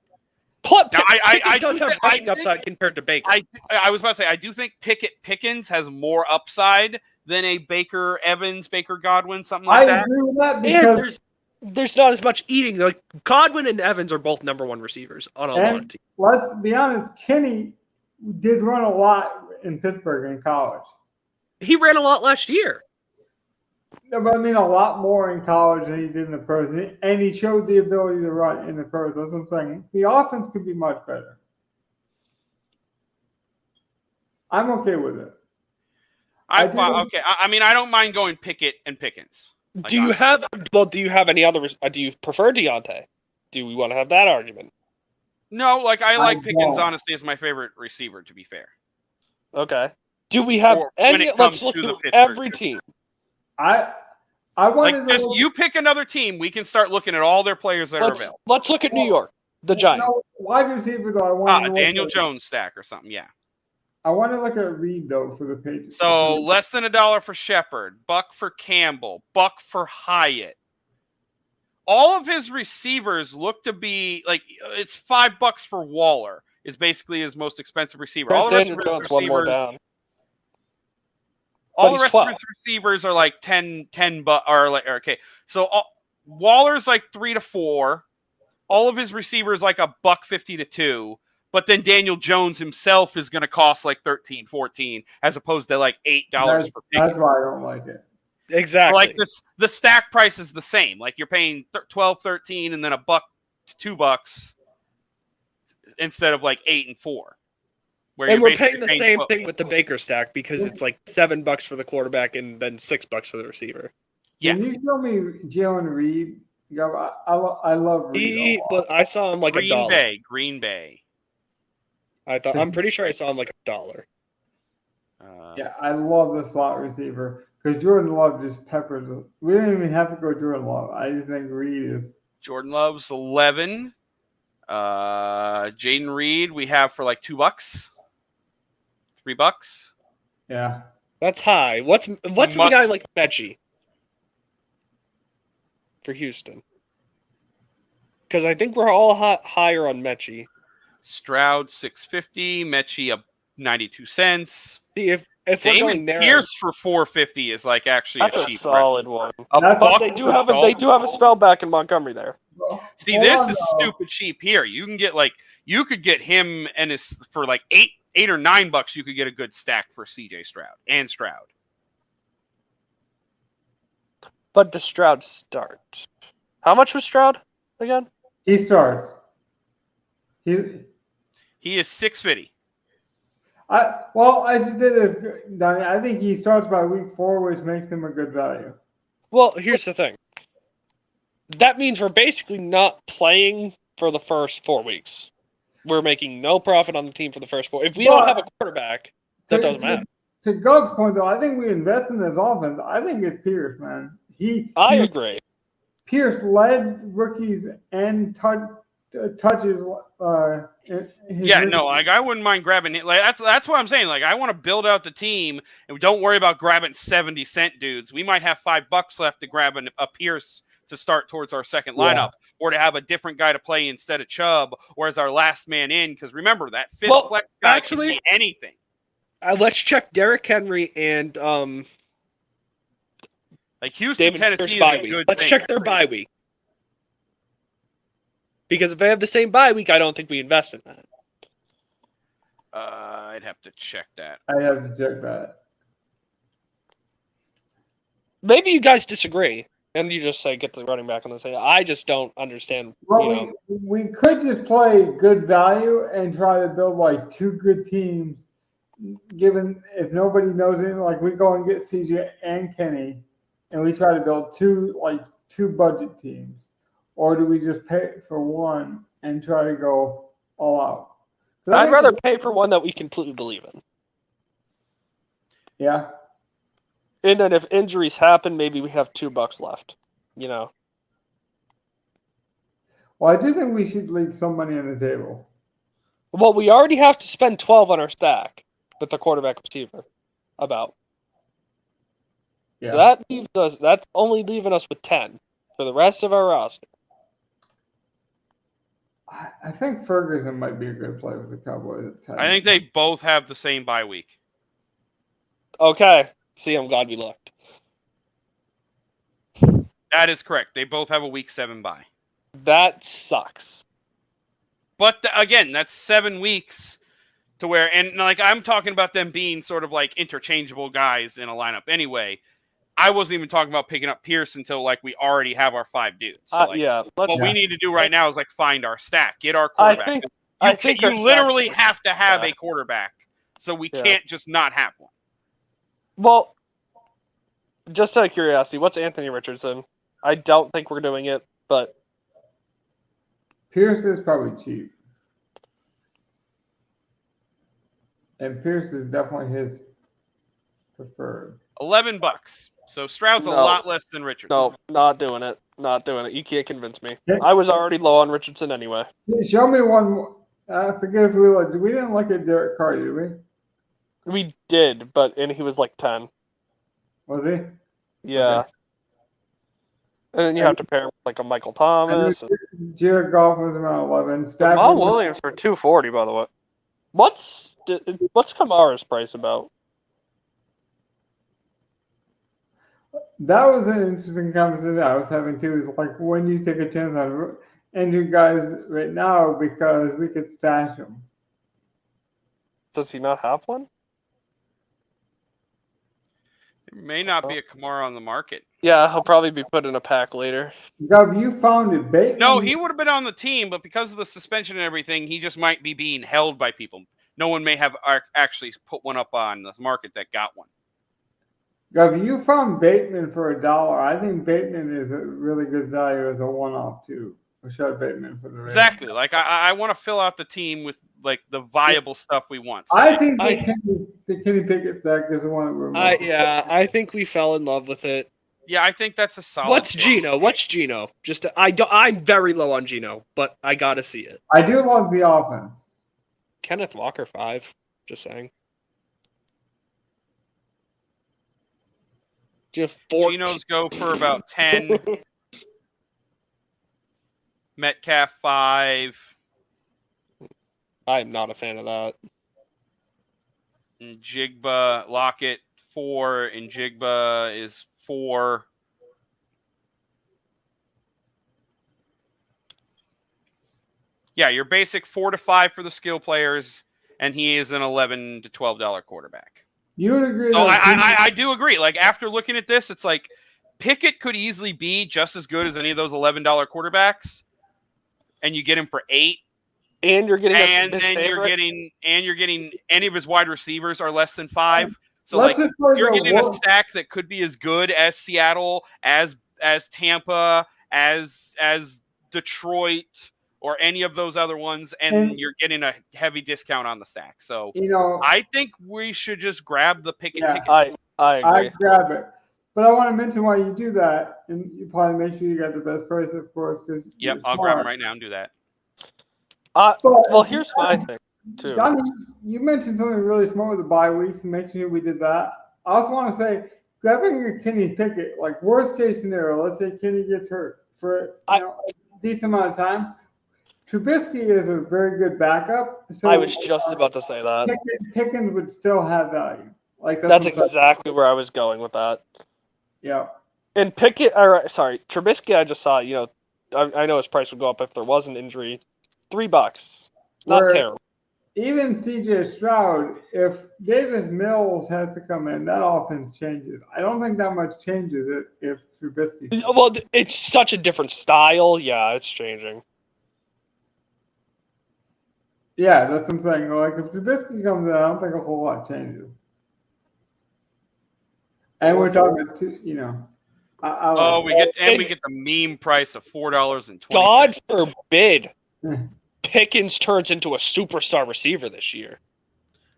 Pickett Now, I does do have thi- I rushing think- upside compared to Baker. I was about to say I do think Pickens has more upside than a Baker Evans, Baker Godwin, something I like that. agree with that and because there's not as much eating. Like Godwin and Evans are both number 1 receivers on a lot of and teams. let's be honest, Kenny did run a lot in Pittsburgh in college. He ran a lot last year. No, but I mean a lot more in college than he did in the pros, and he showed the ability to run in the pros. That's what I'm saying. The offense could be much better. I'm okay with it. I do- Okay. I mean, I don't mind going Pickett and Pickens. Like, Do you have any other? Do you prefer Deontay? Do we want to have that argument? No, like I like Pickens don't. honestly as my favorite receiver. To be fair, Okay. Do we have Or when any? it Let's comes look to the through Pittsburgh every team. I like wanted just to you pick another team, we can start looking at all their players that are available. Let's look at New York, the Giants. No, wide receiver though. I wanted to look Daniel at, Jones stack or something. Yeah. I want to look at Reed though for the page. So less than $1 for Shepard, $1 for Campbell, $1 for Hyatt. All of his receivers look to be like it's $5 for Waller. Is basically his most expensive receiver. All the rest of his Jones, one more receivers, down. all But the he's rest 12. of his receivers are like 10 bucks or like okay. So Waller's like 3 to 4. All of his receivers like $1.50 to 2. But then Daniel Jones himself is going to cost like 13, 14, as opposed to like $8 per pick. That's why I don't like it. Exactly. Like this, the stack price is the same. Like you're paying 12, 13, and then $1 to $2 instead of like 8 and 4. Where and you're we're basically paying the same 12. thing with the Baker stack because it's like $7 for the quarterback and then $6 for the receiver. Yeah. Can you show me Jalen Reed? I love Reed. a lot. But I saw him like $1. Green Bay. I'm pretty sure I saw him like $1. Yeah, I love the slot receiver because Jordan Love just peppers. We don't even have to go Jordan Love. I just think Reed is. Jordan Love's 11. Jaden Reed we have for like $2, $3. Yeah. That's high. What's a guy like Mechie for Houston? Because I think we're all higher on Mechie. Stroud $6.50. Mechie up 92 cents. See if we're Damon going there, Pierce for 450 is like actually That's a a cheap solid one. That's- But they do have a spell back in Montgomery there. See, Hold this on, is though. stupid cheap here. You can get you could get him and his for like $8 or $9. You could get a good stack for CJ Stroud and Stroud. But does Stroud start? How much was Stroud again? He starts. He is 650. I should say this, Donnie. I think he starts by week 4, which makes him a good value. well, here's the thing. That means we're basically not playing for the first 4 weeks. We're making no profit on the team for the first 4. If we don't have a quarterback, that doesn't matter. To Gov's point, though, I think we invest in his offense. I think it's Pierce, man. I agree. Pierce led rookies and touches. Yeah, no, I wouldn't mind grabbing it. Like that's what I'm saying. Like I want to build out the team, and don't worry about grabbing 70-cent dudes. We might have $5 left to grab a Pierce to start towards our second lineup, or to have a different guy to play instead of Chubb, or as our last man in. Because remember that fifth flex guy can be anything. Let's check Derrick Henry and like Houston, David Tennessee is bye a week. good Let's thing. check their bye week. Because if they have the same bye week, I don't think we invest in that. I'd have to check that. I have to check that. Maybe you guys disagree, and you just say get the running back on the same. I just don't understand. Well, we could just play good value and try to build like 2 good teams. Given if nobody knows anything, like we go and get CJ and Kenny, and we try to build 2 budget teams, or do we just pay for one and try to go all out? I'd rather pay for one that we completely believe in. Yeah. And then if injuries happen, maybe we have $2 left. Well, I do think we should leave some money on the table. Well, we already have to spend 12 on our stack with the quarterback receiver. About. Yeah. So that leaves us. That's only leaving us with 10 for the rest of our roster. I think Ferguson might be a good play with the Cowboys at the time. I think they both have the same bye week. Okay. See, I'm glad we looked. That is correct. They both have a week 7 bye. That sucks. But again, that's 7 weeks to where, and like I'm talking about them being sort of like interchangeable guys in a lineup anyway. I wasn't even talking about picking up Pierce until like we already have our 5 dudes. So Yeah. what we need to do right now is like find our stack, get our quarterback. I think you our literally stack- have to have a quarterback, so we can't just not have one. Well, just out of curiosity, what's Anthony Richardson? I don't think we're doing it, but Pierce is probably cheap. And Pierce is definitely his preferred. $11. So Stroud's a No. lot less than Richardson. no, not doing it. Not doing it. You can't convince me. Yeah. I was already low on Richardson anyway. Show me one more. I forget if we didn't look at Derek Carr, did we? We did, and he was like 10. Was he? Yeah. Okay. And then you have to pair him with like a Michael Thomas. Jared Goff was around 11. Jamal Williams for 240, by the way. What's Kamara's price about? That was an interesting conversation I was having too. Is like when you take a chance on injured guys right now because we could stash them. Does he not have one? There may not be a Kamara on the market. Yeah, he'll probably be put in a pack later. Gov, you found it, Bateman. No, he would have been on the team, but because of the suspension and everything, he just might be being held by people. No one may have actually put one up on the market that got one. Gov, you found Bateman for $1. I think Bateman is a really good value as a one-off too. Rashad Bateman for the Ravens. Exactly. Like I want to fill out the team with like the viable stuff we want. So I think the Kenny Pickett stack is the one that we're most I think we fell in love with it. yeah, I think that's a solid. What's pick. Geno? What's Geno? I'm very low on Geno, but I gotta see it. I do love the offense. Kenneth Walker 5. Just saying. Just 4. Geno's go for about 10. Metcalf 5. I'm not a fan of that. And Jigba, Lockett 4, and Jigba is 4. Yeah, your basic 4 to 5 for the skill players, and he is an $11 to $12 quarterback. You would agree So that I do agree. Like after looking at this, it's like Pickett could easily be just as good as any of those $11 quarterbacks, and you get him for 8. And you're getting And then you're getting any of his wide receivers are less than 5. So let's like just play you're the getting a worst. stack that could be as good as Seattle, as Tampa, as Detroit, or any of those other ones, and you're getting a heavy discount on the stack. So I think we should just grab the Pickett. I agree. I grab it. But I want to mention why you do that, and you probably make sure you got the best price, of course, because I'll grab them right now and do that. Well, here's my thing too. Donnie, you mentioned something really smart with the bye weeks and making sure we did that. I also want to say, grabbing a Kenny Pickett, like worst case scenario, let's say Kenny gets hurt for a decent amount of time. Trubisky is a very good backup. So I was just about to say that. Pickens would still have value. Like that's exactly where I was going with that. Yeah. And Trubisky, I just saw, I know his price would go up if there was an injury. $3. Not terrible. Even CJ Stroud, if Davis Mills has to come in, that offense changes. I don't think that much changes it if Trubisky. Well, it's such a different style. Yeah, it's changing. Yeah, that's what I'm saying. Like if Trubisky comes in, I don't think a whole lot changes. And we're talking we get the meme price of $4.20. God forbid Pickens turns into a superstar receiver this year.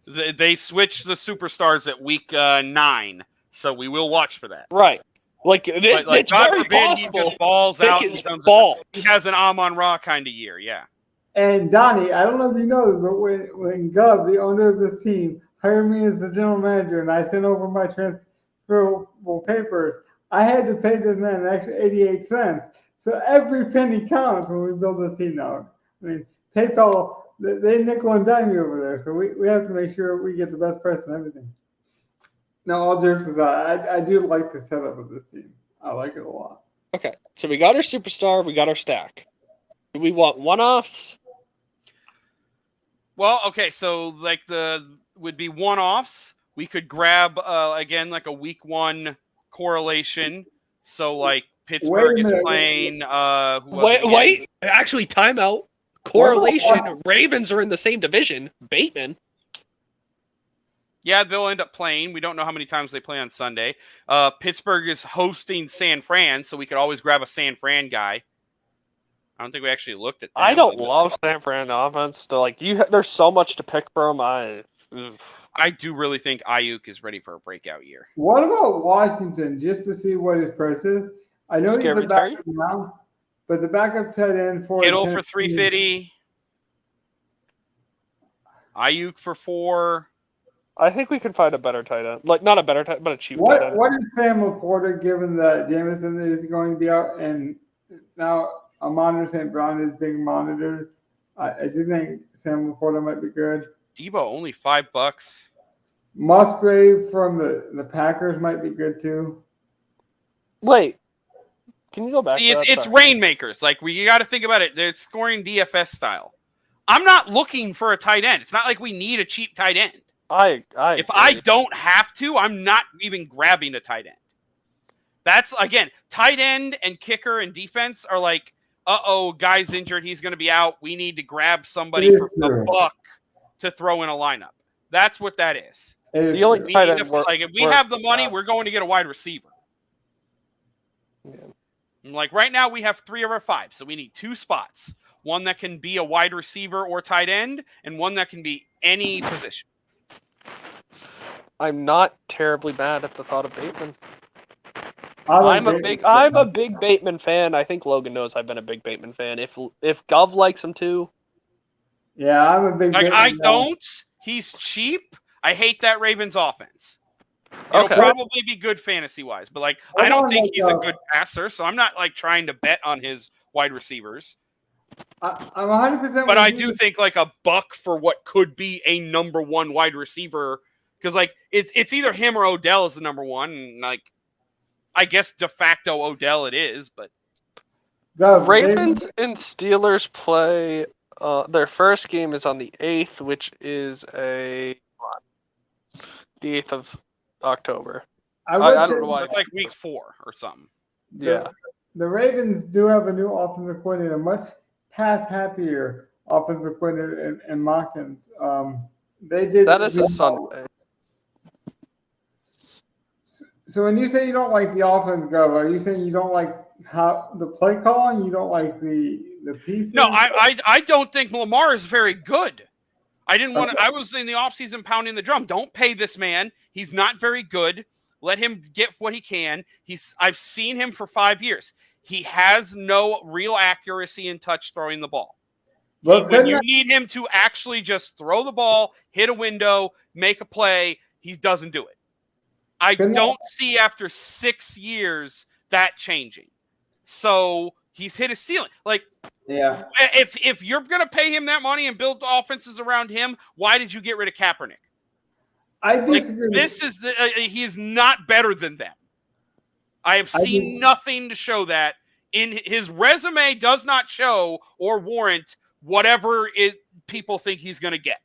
They switched the superstars at week 9, so we will watch for that. Right. It's God very forbid possible he just balls Pickens out. He has an Amon-Ra kind of year, yeah. And Donnie, I don't know if you know this, but when Gov, the owner of this team, hired me as the general manager and I sent over my transferable papers, I had to pay this man an extra 88 cents. So every penny counts when we build this team now. I mean, PayPal, they nickel and dime you over there. So we have to make sure we get the best price and everything. No, all jokes aside, I do like the setup of this team. I like it a lot. Okay, so we got our superstar, we got our stack. Do we want one-offs? Well, okay, so would be one-offs. We could grab again like a week 1 correlation. So like Pittsburgh is playing. Wait! Actually, timeout. Correlation. Ravens are in the same division. Bateman. Yeah, they'll end up playing. We don't know how many times they play on Sunday. Pittsburgh is hosting San Fran, so we could always grab a San Fran guy. I don't think we actually looked at that. I don't love San Fran offense. There's so much to pick from. I do really think Ayuk is ready for a breakout year. What about Washington, just to see what his price is? I know he's a backup now, but the backup tight end for Kittle for $350. Ayuk for $4. I think we can find a better tight end. Like not a better tight, but a cheap tight end. What is Sam Laporta, given that Jameson is going to be out and now Amon St. Brown is being monitored? I do think Sam Laporta might be good. Debo only $5. Musgrave from the Packers might be good too. Wait, can you go back? See, it's rainmakers. Like you got to think about it. They're scoring DFS style. I'm not looking for a tight end. It's not like we need a cheap tight end. If I don't have to, I'm not even grabbing a tight end. That's again, tight end and kicker and defense are like, guy's injured, he's going to be out. We need to grab somebody for a buck to throw in a lineup. That's what that is. The only tight end if we have the money, we're going to get a wide receiver. Yeah. Like right now, we have 3 of our 5, so we need 2 spots. One that can be a wide receiver or tight end, and one that can be any position. I'm not terribly mad at the thought of Bateman. I'm a big Bateman fan. I think Logan knows I've been a big Bateman fan. If Gov likes him too. Yeah, I'm a big Bateman fan. Don't. He's cheap. I hate that Ravens offense. It'll probably be good fantasy-wise, but I don't think he's a good passer, so I'm not trying to bet on his wide receivers. I'm 100%. But I do think a buck for what could be a number 1 wide receiver Because like it's either him or Odell is the number one. And like I guess de facto Odell it is, but Ravens and Steelers play. Their first game is on the 8th, which is the 8th of October. I don't know why. it's like week 4 or something. Yeah. The Ravens do have a new offensive coordinator, much pass happier offensive coordinator in Mockins. They did. That is a Sunday. So when you say you don't like the offense, Gov, are you saying you don't like how the play calling? You don't like the pieces? No, I don't think Lamar is very good. I didn't want to. I was in the offseason pounding the drum. Don't pay this man. He's not very good. Let him get what he can. I've seen him for 5 years. He has no real accuracy in touch throwing the ball. When you need him to actually just throw the ball, hit a window, make a play, he doesn't do it. I don't see after 6 years that changing. So he's hit his ceiling. Like, yeah, if you're going to pay him that money and build offenses around him, why did you get rid of Kaepernick? I disagree. He is not better than them. I have seen nothing to show that. In his resume does not show or warrant whatever people think he's going to get.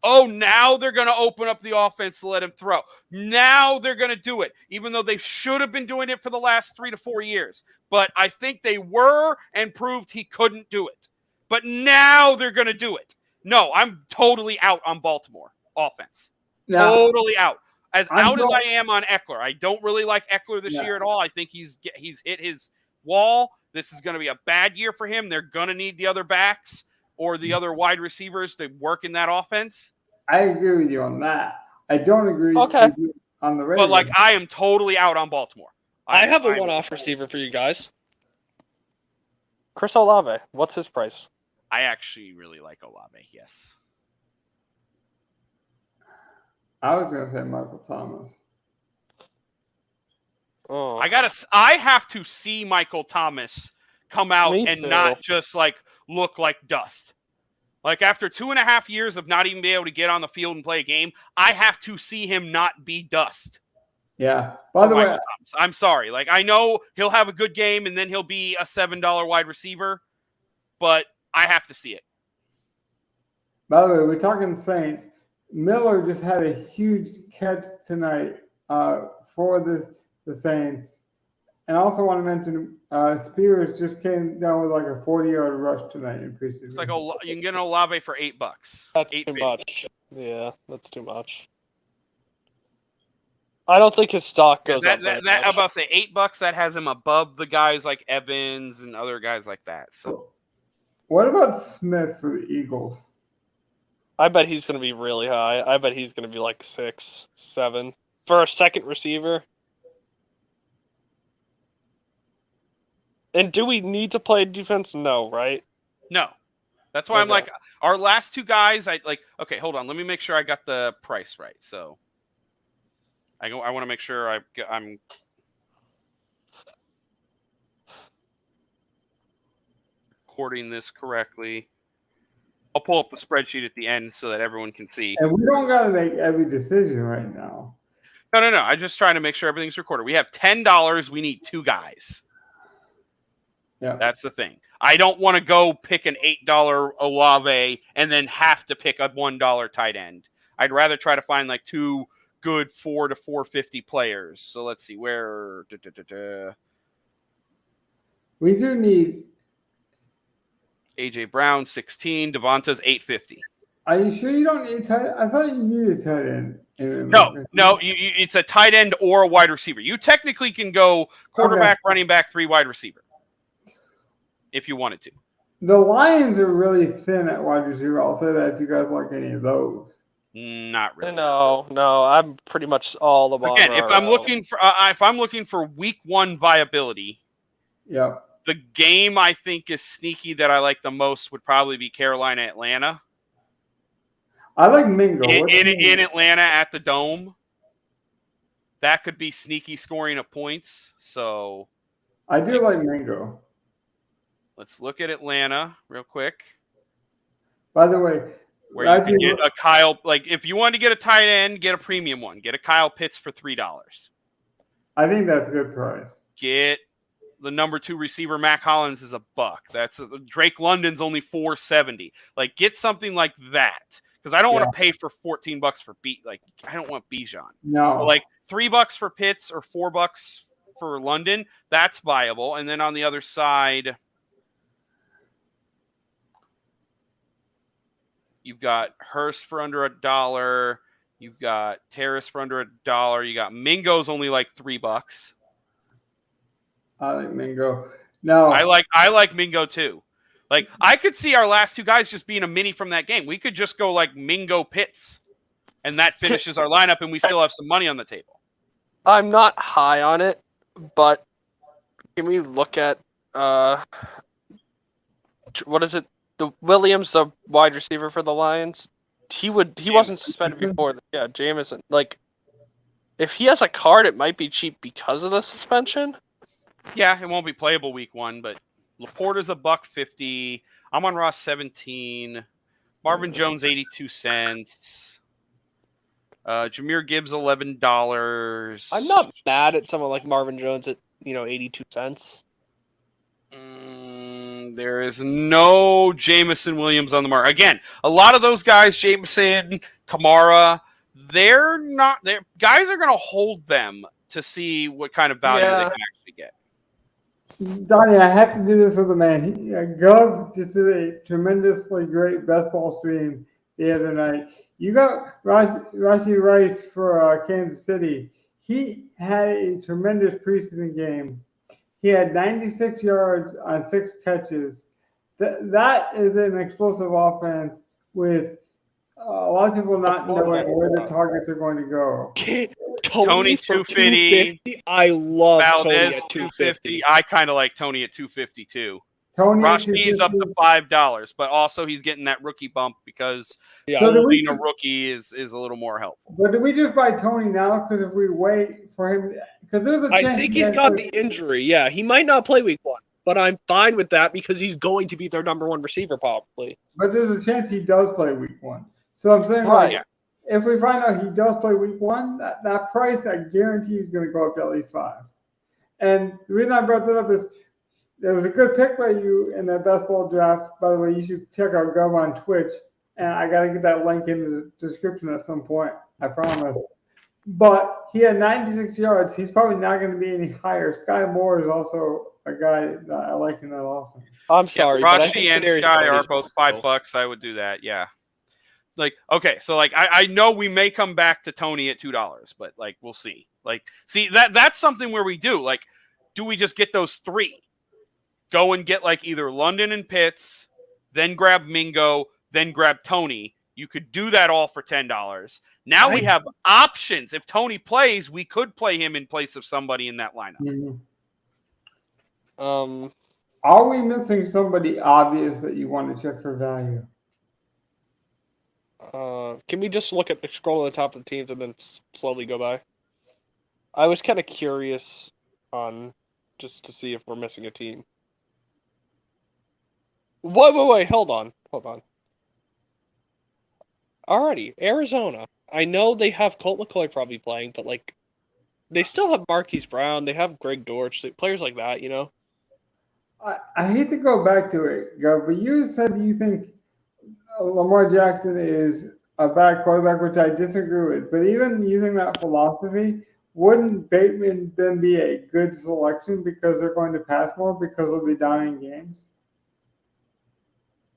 Oh, now they're going to open up the offense to let him throw. Now they're going to do it, even though they should have been doing it for the last 3 to 4 years. But I think they were and proved he couldn't do it. But now they're going to do it. No, I'm totally out on Baltimore offense. Totally out. As I am on Eckler. I don't really like Eckler this year at all. I think he's hit his wall. This is going to be a bad year for him. They're going to need the other backs or the other wide receivers to work in that offense. I agree with you on that. I don't agree with you on the Ravens. But like, I am totally out on Baltimore. I have a one-off receiver for you guys. Chris Olave. What's his price? I actually really like Olave, yes. I was going to say Michael Thomas. Oh. I have to see Michael Thomas come out and not just like look like dust. Like after 2.5 years of not even being able to get on the field and play a game, I have to see him not be dust. Yeah. By the way, Thomas. I'm sorry. Like I know he'll have a good game and then he'll be a $7 wide receiver, but I have to see it. By the way, we're talking Saints. Miller just had a huge catch tonight for the Saints. And I also want to mention Spears just came down with like a 40-yard rush tonight in preseason. It's like you can get an Olave for $8. That's too much. Yeah, that's too much. I don't think his stock goes up that much. I'm about to say $8. That has him above the guys like Evans and other guys like that. So, what about Smith for the Eagles? I bet he's going to be really high. I bet he's going to be like 6, 7 for a second receiver. And do we need to play defense? No, right? No. That's why I'm like, our last two guys, okay, hold on. Let me make sure I got the price right. So I want to make sure I'm recording this correctly. I'll pull up the spreadsheet at the end so that everyone can see. And we don't got to make every decision right now. No. I'm just trying to make sure everything's recorded. We have $10. We need 2 guys. Yeah, that's the thing. I don't want to go pick an $8 Olave and then have to pick a $1 tight end. I'd rather try to find like 2 good $4 to $4.50 players. So let's see where. We do need AJ Brown 16, Devonta's $8.50. Are you sure you don't need tight end? I thought you needed tight end. No. It's a tight end or a wide receiver. You technically can go quarterback, running back, 3 wide receiver. If you wanted to. The Lions are really thin at wide receiver. I'll say that if you guys like any of those. Not really. No. I'm pretty much all about. Again, if I'm looking for week 1 viability, the game I think is sneaky that I like the most would probably be Carolina Atlanta. I like Mingo in Atlanta at the Dome. That could be sneaky scoring of points. So I do like Mingo. Let's look at Atlanta real quick. By the way, where you can get a Kyle. Like if you want to get a tight end, get a premium one. Get a Kyle Pitts for $3. I think that's a good price. Get the number 2 receiver, Mac Hollins, is $1. That's Drake London's only $4.70. Like get something like that because I don't want to pay for $14 for Like I don't want Bijan. No, But like $3 for Pitts or $4 for London, that's viable. And then on the other side, you've got Hurst for under $1. You've got Terrace for under $1. You got Mingo's only like $3. I like Mingo. No, I like Mingo too. Like I could see our last 2 guys just being a mini from that game. We could just go like Mingo Pitts, and that finishes our lineup, and we still have some money on the table. I'm not high on it, but can we look at what is it? The Williams, the wide receiver for the Lions. He wasn't suspended before. Yeah, Jameson. Like, if he has a card, it might be cheap because of the suspension. Yeah, it won't be playable week 1, but Laporta's $1.50. I'm on Ross 17. Marvin Jones 82 cents. Jahmyr Gibbs $11. I'm not mad at someone like Marvin Jones at 82 cents. There is no Jameson Williams on the market. Again, a lot of those guys, Jameson, Kamara, they're not. Guys are going to hold them to see what kind of value they can actually get. Donnie, I have to do this with a man. Gov just did a tremendously great best ball stream the other night. You got Rashi Rice for Kansas City. He had a tremendous preseason game. He had 96 yards on 6 catches. That is an explosive offense with a lot of people not knowing where the targets are going to go. Tony 250. I love Valdez Tony at 250. I kind of like Tony at 250 too. Tony Rashi's up to $5, but also he's getting that rookie bump because holding a rookie is a little more helpful. But do we just buy Tony now? Because if we wait for him, because there's a chance. I think he's got the injury. Yeah, he might not play week 1, but I'm fine with that because he's going to be their number 1 receiver probably. But there's a chance he does play week 1. So I'm saying, if we find out he does play week 1, that price, I guarantee is going to go up to at least 5. And the reason I brought that up is there was a good pick by you in that best ball draft. By the way, you should check out Gov on Twitch. And I got to get that link in the description at some point. I promise. But he had 96 yards. He's probably not going to be any higher. Sky Moore is also a guy that I like in that offense. I'm sorry. Rashi and Sky are both $5. I would do that. Yeah. Like, okay. So like, I know we may come back to Tony at $2, but like, we'll see. Like, see that's something where we do like, do we just get those 3? Go and get like either London and Pitts, then grab Mingo, then grab Tony. You could do that all for $10. Now we have options. If Tony plays, we could play him in place of somebody in that lineup. Mm-hmm. Are we missing somebody obvious that you want to check for value? Can we just scroll to the top of the teams and then slowly go by? I was kind of curious on just to see if we're missing a team. Wait, hold on. Alrighty, Arizona. I know they have Colt McCoy probably playing, but like, they still have Marquise Brown. They have Greg Dortch, players like that, I hate to go back to it, Gov, but you said you think Lamar Jackson is a bad quarterback, which I disagree with. But even using that philosophy, wouldn't Bateman then be a good selection because they're going to pass more because they'll be down in games?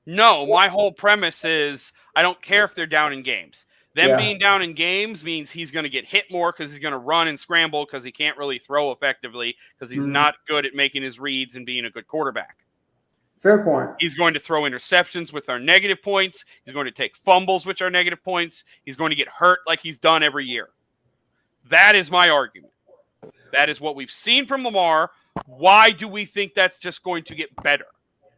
No, my whole premise is I don't care if they're down in games. Being down in games means he's going to get hit more because he's going to run and scramble because he can't really throw effectively because he's not good at making his reads and being a good quarterback. Fair point. He's going to throw interceptions with our negative points. He's going to take fumbles, which are negative points. He's going to get hurt like he's done every year. That is my argument. That is what we've seen from Lamar. Why do we think that's just going to get better?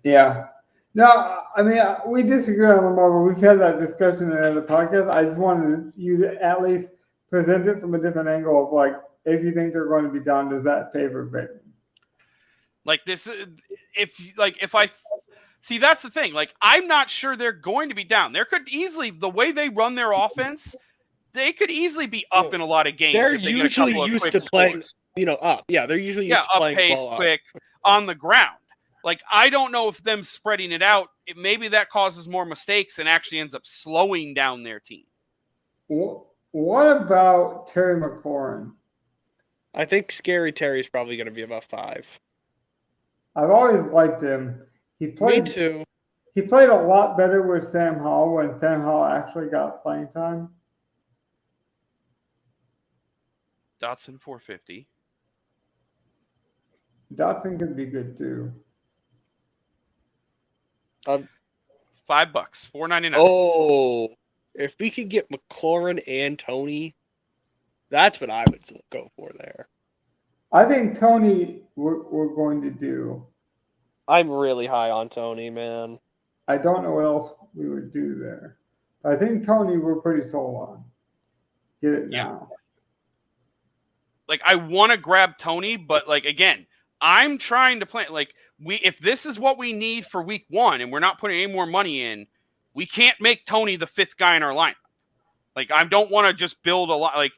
Yeah. No, I mean, we disagree on Lamar, but we've had that discussion in another podcast. I just wanted you to at least present it from a different angle of like, if you think they're going to be down, does that favor Bateman? Like this, if I See, that's the thing. Like, I'm not sure they're going to be down. There could easily, the way they run their offense, they could easily be up in a lot of games. They're if they get a usually couple of used quick to playing, scores. up. Yeah, they're usually used Yeah, to up playing pace, well quick, on the ground. Like, I don't know if them spreading it out, maybe that causes more mistakes and actually ends up slowing down their team. What about Terry McLaurin? I think Scary Terry's probably going to be about 5. I've always liked him. He Me played. too. He played a lot better with Sam Howell when Sam Howell actually got playing time. Dotson 450. Dotson could be good too. $5, $4.99. Oh, if we could get McLaurin and Tony, that's what I would go for there. I think Tony we're going to do. I'm really high on Tony, man. I don't know what else we would do there. I think Tony we're pretty sold on. Get it now. Like, I want to grab Tony, but like, again, I'm trying to play like if this is what we need for week 1 and we're not putting any more money in, we can't make Tony the 5th guy in our lineup. Like, I don't want to just build a lot. Like,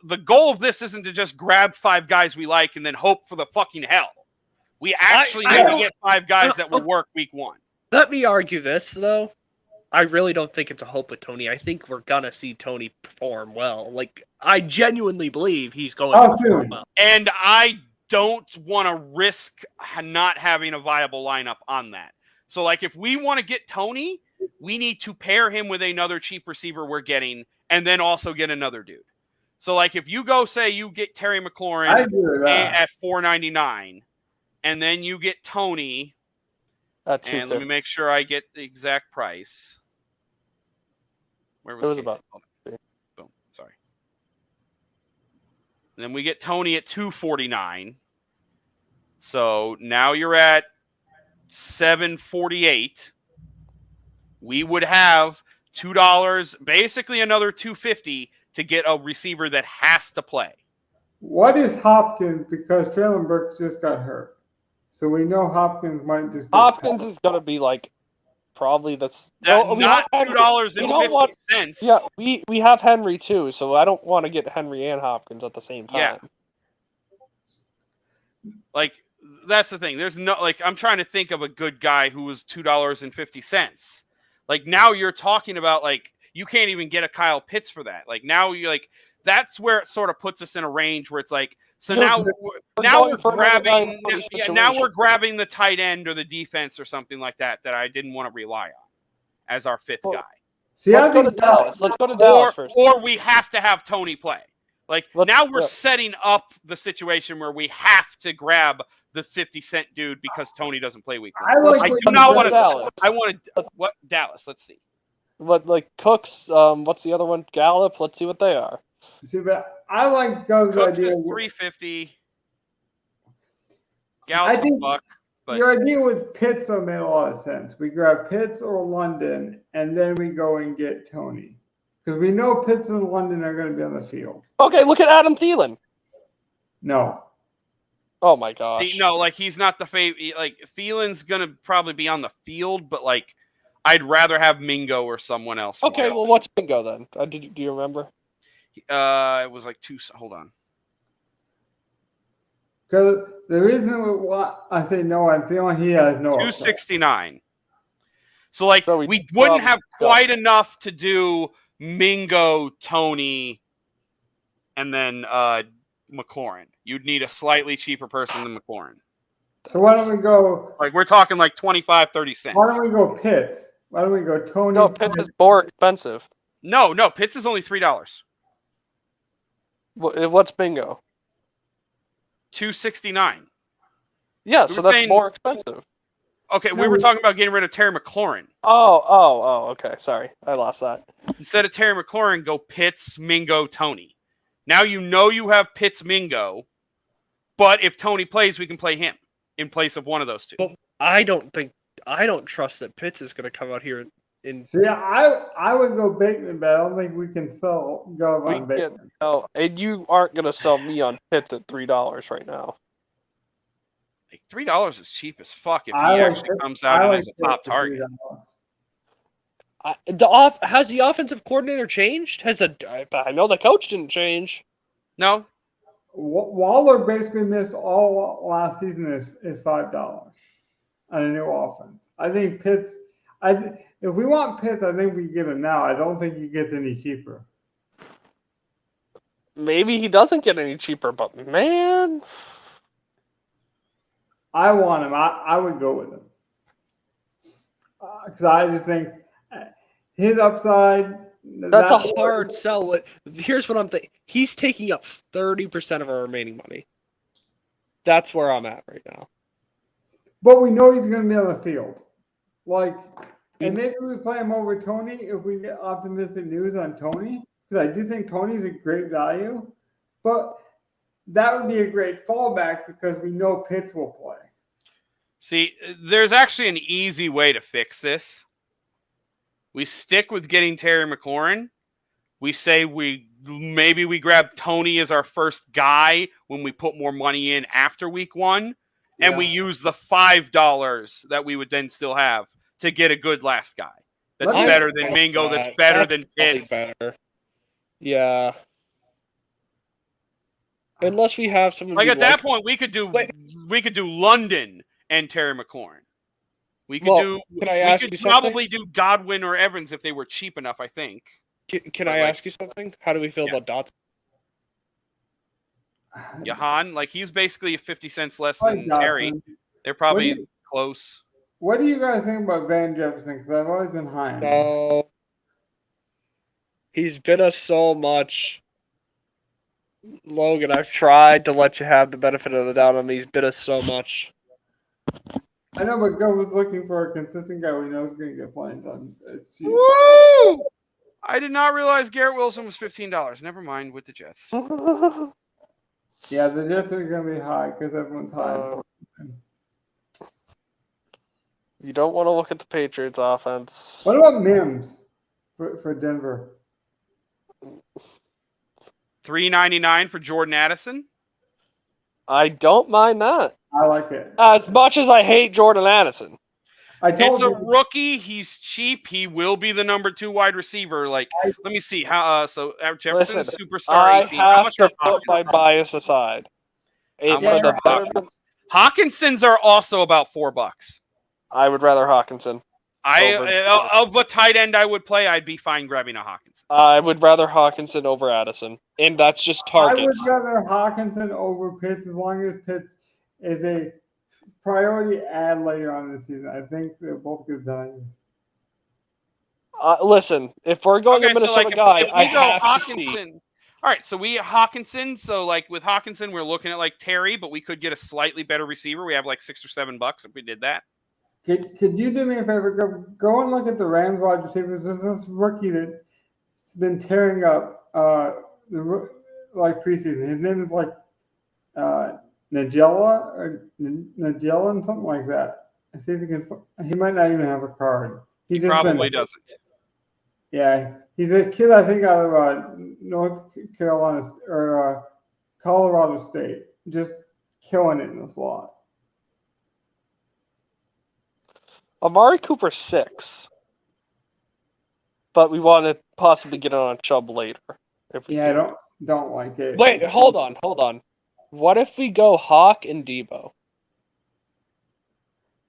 the goal of this isn't to just grab 5 guys we like and then hope for the fucking hell. We actually need to get 5 guys that will work week 1. Let me argue this, though. I really don't think it's a hope with Tony. I think we're going to see Tony perform well. Like, I genuinely believe he's going to perform well. And I don't want to risk not having a viable lineup on that. So, like, if we want to get Tony, we need to pair him with another cheap receiver we're getting and then also get another dude. So, like, if you go, say, you get Terry McLaurin at $4.99 and then you get Tony, and let me make sure I get the exact price. Where was it? Was about boom. Sorry. And then we get Tony at $2.49. So now you're at $7.48. We would have $2, basically another $2.50 to get a receiver that has to play. What is Hopkins? Because Traylon Burks just got hurt. So we know Hopkins might just get Hopkins is going to be like probably that's not $2.50. Yeah, we have Henry too, so I don't want to get Henry and Hopkins at the same time. Yeah. Like, that's the thing. There's no, like, I'm trying to think of a good guy who was $2.50. Like, now you're talking about, like, you can't even get a Kyle Pitts for that. Like, now you're like, that's where it sort of puts us in a range where it's like, so now we're grabbing the tight end or the defense or something like that I didn't want to rely on as our 5th guy. See, let's go to Dallas. Let's go to Dallas first. Or we have to have Tony play. Like, now we're setting up the situation where we have to grab the 50-cent dude because Tony doesn't play week 1. I do not want to. Dallas. I want to. What Dallas? Let's see. What, like Cooks? What's the other one? Gallup. Let's see what they are. See, but I like Doug's Cooks idea. Is $3.50. Gallup's a buck. But your idea with Pitts made a lot of sense. We grab Pitts or London, and then we go and get Tony. Because we know Pitts and London are going to be on the field. Okay, look at Adam Thielen. No. Oh, my gosh. See, no, like, he's not the favorite. Like, Thielen's going to probably be on the field, but, like, I'd rather have Mingo or someone else. Okay, well, what's Mingo then? Do you remember? It was like hold on. Because the reason I say no, I'm feeling he has no. $2.69. So, like, we wouldn't have quite enough to do Mingo, Tony, and then McLaurin. You'd need a slightly cheaper person than McLaurin. So why don't we go? Like, we're talking like 25-30 cents. Why don't we go Pitts? Why don't we go Tony? No, Pitts is more expensive. No, Pitts is only $3. What's Bingo? $2.69. Yeah, so that's more expensive. Okay, we were talking about getting rid of Terry McLaurin. Oh, okay. Sorry, I lost that. Instead of Terry McLaurin, go Pitts, Mingo, Tony. Now you know you have Pitts, Mingo, but if Tony plays, we can play him in place of one of those two. Well, I don't trust that Pitts is going to come out here in. See, I would go Bateman, but I don't think we can go on Bateman. And you aren't going to sell me on Pitts at $3 right now. $3 is cheap as fuck if he I like actually Pitts- comes out I and like is a Pitts top for target. $3. Has the offensive coordinator changed? I know the coach didn't change. No, Waller basically missed all last season is $5 on a new offense. I think Pitts. If we want Pitts, I think we get him now. I don't think he gets any cheaper. Maybe he doesn't get any cheaper, but man, I want him. I would go with him because I just think his upside. that's a hard sell. Here's what I'm thinking. He's taking up 30% of our remaining money. That's where I'm at right now. But we know he's going to be on the field. And maybe we play him over Tony if we get optimistic news on Tony, because I do think Tony's a great value. But that would be a great fallback because we know Pitts will play. see, there's actually an easy way to fix this. We stick with getting Terry McLaurin. We say maybe we grab Tony as our first guy when we put more money in after week 1, and we use the $5 that we would then still have to get a good last guy. That's better than Mingo. That's better than Pitts. Better. Yeah. Unless we have someone Like at that point, we could do London and Terry McLaurin. We could Can I ask you something? probably do Godwin or Evans if they were cheap enough, I think. Can I ask you something? How do we feel about Dotson? Jahan, he's basically 50 cents less than Terry. They're probably close. What do you guys think about Van Jefferson? Because I've always been high on him. No. He's been us so much. Logan, I've tried to let you have the benefit of the doubt on him. He's bit us so much. I know, but Go was looking for a consistent guy we know is going to get playing time. Woo! I did not realize Garrett Wilson was $15. Never mind with the Jets. Yeah, the Jets are going to be high because everyone's high. You don't want to look at the Patriots offense. What about Mims for Denver? $3.99 for Jordan Addison. I don't mind that. I like it. As much as I hate Jordan Addison. It's a rookie. He's cheap. He will be the number 2 wide receiver. Let me see how. So Jefferson is superstar. I 18. How have much to put my bias aside. Hawkinsons are also about $4. I would rather Hawkinson. Of a tight end I would play, I'd be fine grabbing a Hawkinson. I would rather Hawkinson over Addison, and that's just targets. I would rather Hawkinson over Pitts as long as Pitts is a priority ad later on in the season. I think they're both good value. Listen, if we're going a Minnesota guy, I have Hawkinson. to see. All right, so we Hawkinson. So with Hawkinson, we're looking at Terry, but we could get a slightly better receiver. We have $6 or $7 if we did that. Could you do me a favor? Go and look at the Rams wide receivers. There's this rookie that's been tearing up preseason. His name is Nagella or Nagella and something like that. I see if he can. He might not even have a card. He probably doesn't. Yeah, he's a kid I think out of North Carolina or Colorado State, just killing it in the slot. Amari Cooper 6, but we want to possibly get it on Chubb later. I don't like it. Wait, hold on. What if we go Hawk and Debo?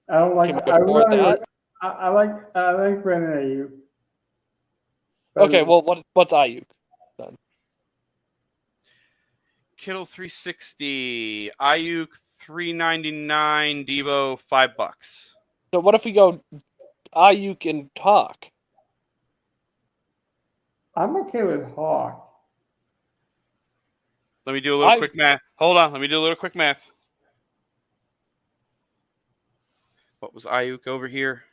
I don't like. I like Brandon Ayuk. Okay, well, what's Ayuk then? Kittle $360, Ayuk $3.99, Debo $5. So what if we go Ayuk and Hawk? I'm okay with Hawk. Let me do a little quick math. Hold on. Let me do a little quick math. What was Ayuk over here?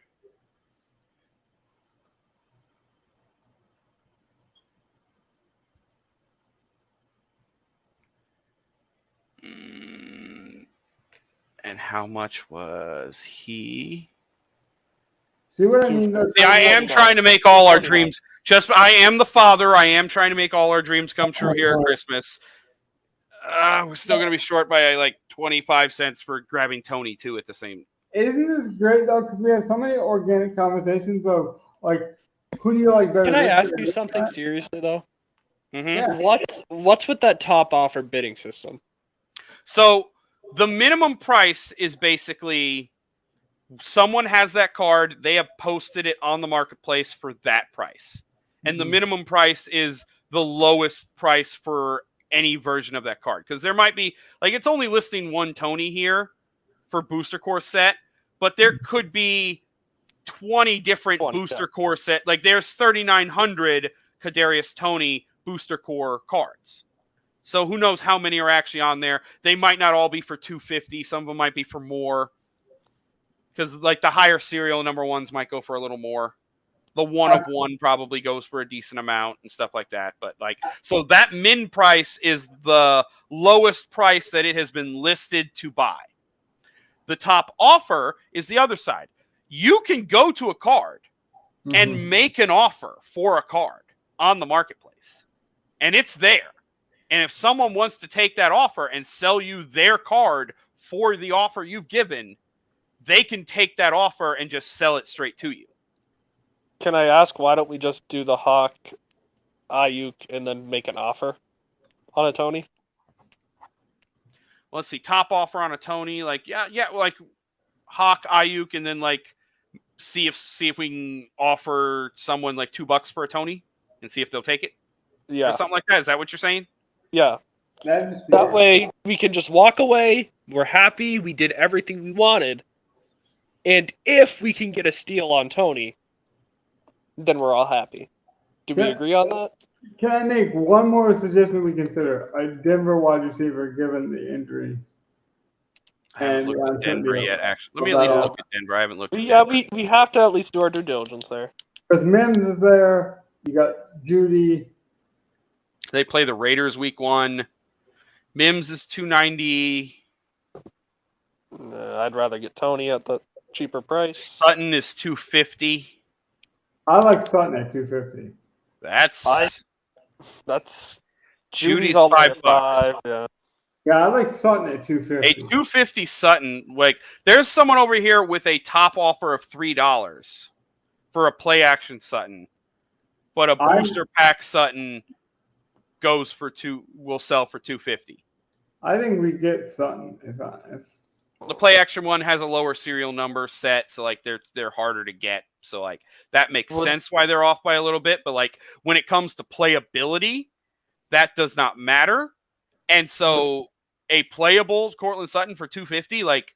And how much was he? See what I mean? See, I am trying to make all our dreams. I am the father. I am trying to make all our dreams come true here at Christmas. We're still going to be short by like 25 cents for grabbing Tony too at the same. Isn't this great though? Because we have so many organic conversations of like, who do you like better? Can I this ask year or you this something year? seriously though? Mm-hmm. Yeah. What's with that top offer bidding system? So the minimum price is basically someone has that card, they have posted it on the marketplace for that price. And the minimum price is the lowest price for any version of that card. Because there might be, like, it's only listing one Tony here for Booster Core set, but there could be 20 different 20, Booster Core set. Like, there's 3,900 Kadarius Tony Booster Core cards. So who knows how many are actually on there. They might not all be for $250. Some of them might be for more. Because, like, the higher serial number ones might go for a little more. The one of one probably goes for a decent amount and stuff like that. But, like, so that min price is the lowest price that it has been listed to buy. The top offer is the other side. You can go to a card and make an offer for a card on the marketplace. And it's there. And if someone wants to take that offer and sell you their card for the offer you've given, they can take that offer and just sell it straight to you. Can I ask why don't we just do the Hawk, Ayuk, and then make an offer on a Tony? Let's see, top offer on a Tony, like like Hawk, Ayuk, and then like see if we can offer someone like $2 for a Tony and see if they'll take it. Yeah. Or something like that. Is that what you're saying? Yeah. That way we can just walk away. We're happy. We did everything we wanted. And if we can get a steal on Tony, then we're all happy. Do we agree on that? Can I make one more suggestion we consider? A Denver wide receiver given the injuries. I haven't looked at Denver yet, actually. Let me at least look at Denver. I haven't looked at Denver. Denver. We have to at least do our due diligence there. Because Mims is there. You got Judy. They play the Raiders week 1. Mims is $290. I'd rather get Tony at the cheaper price. Sutton is $250. I like Sutton at $250. That's Judy's all $5. Yeah. Yeah, I like Sutton at $250. A $250 Sutton. Like, there's someone over here with a top offer of $3 for a play action Sutton, but a booster pack Sutton will sell for $250. I think we get Sutton if the play action one has a lower serial number set, so like they're harder to get. So like that makes sense why they're off by a little bit. But like when it comes to playability, that does not matter. And so a playable Cortland Sutton for $250, like,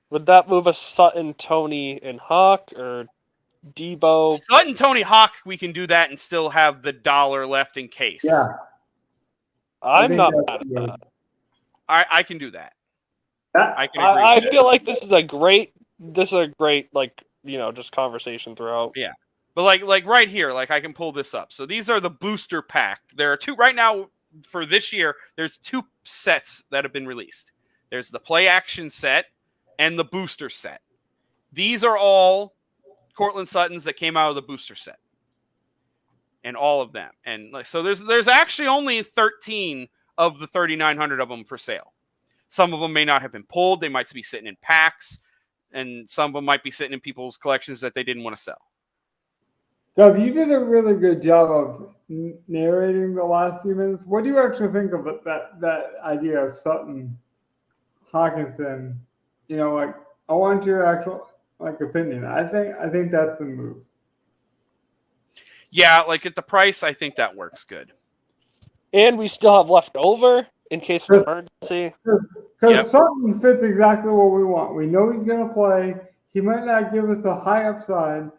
would that move a Sutton, Tony, and Hawk or Debo? Sutton, Tony, Hawk, we can do that and still have the $1 left in case. Yeah. I'm not mad at that. I can do that. I can agree. I feel like this is a great like, just conversation throughout. Yeah. But like right here, like I can pull this up. So these are the booster pack. There are two right now for this year. There's 2 sets that have been released. There's the play action set and the booster set. These are all Cortland Suttons that came out of the booster set. And all of them. And like so there's actually only 13 of the 3,900 of them for sale. Some of them may not have been pulled. They might be sitting in packs. And some of them might be sitting in people's collections that they didn't want to sell. Dov, you did a really good job of narrating the last few minutes. What do you actually think of that idea of Sutton, Hawkinson? Like, I want your actual opinion. I think that's the move. Yeah, like at the price, I think that works good. And we still have left over in case of emergency. Because Sutton fits exactly what we want. We know he's going to play. He might not give us a high upside,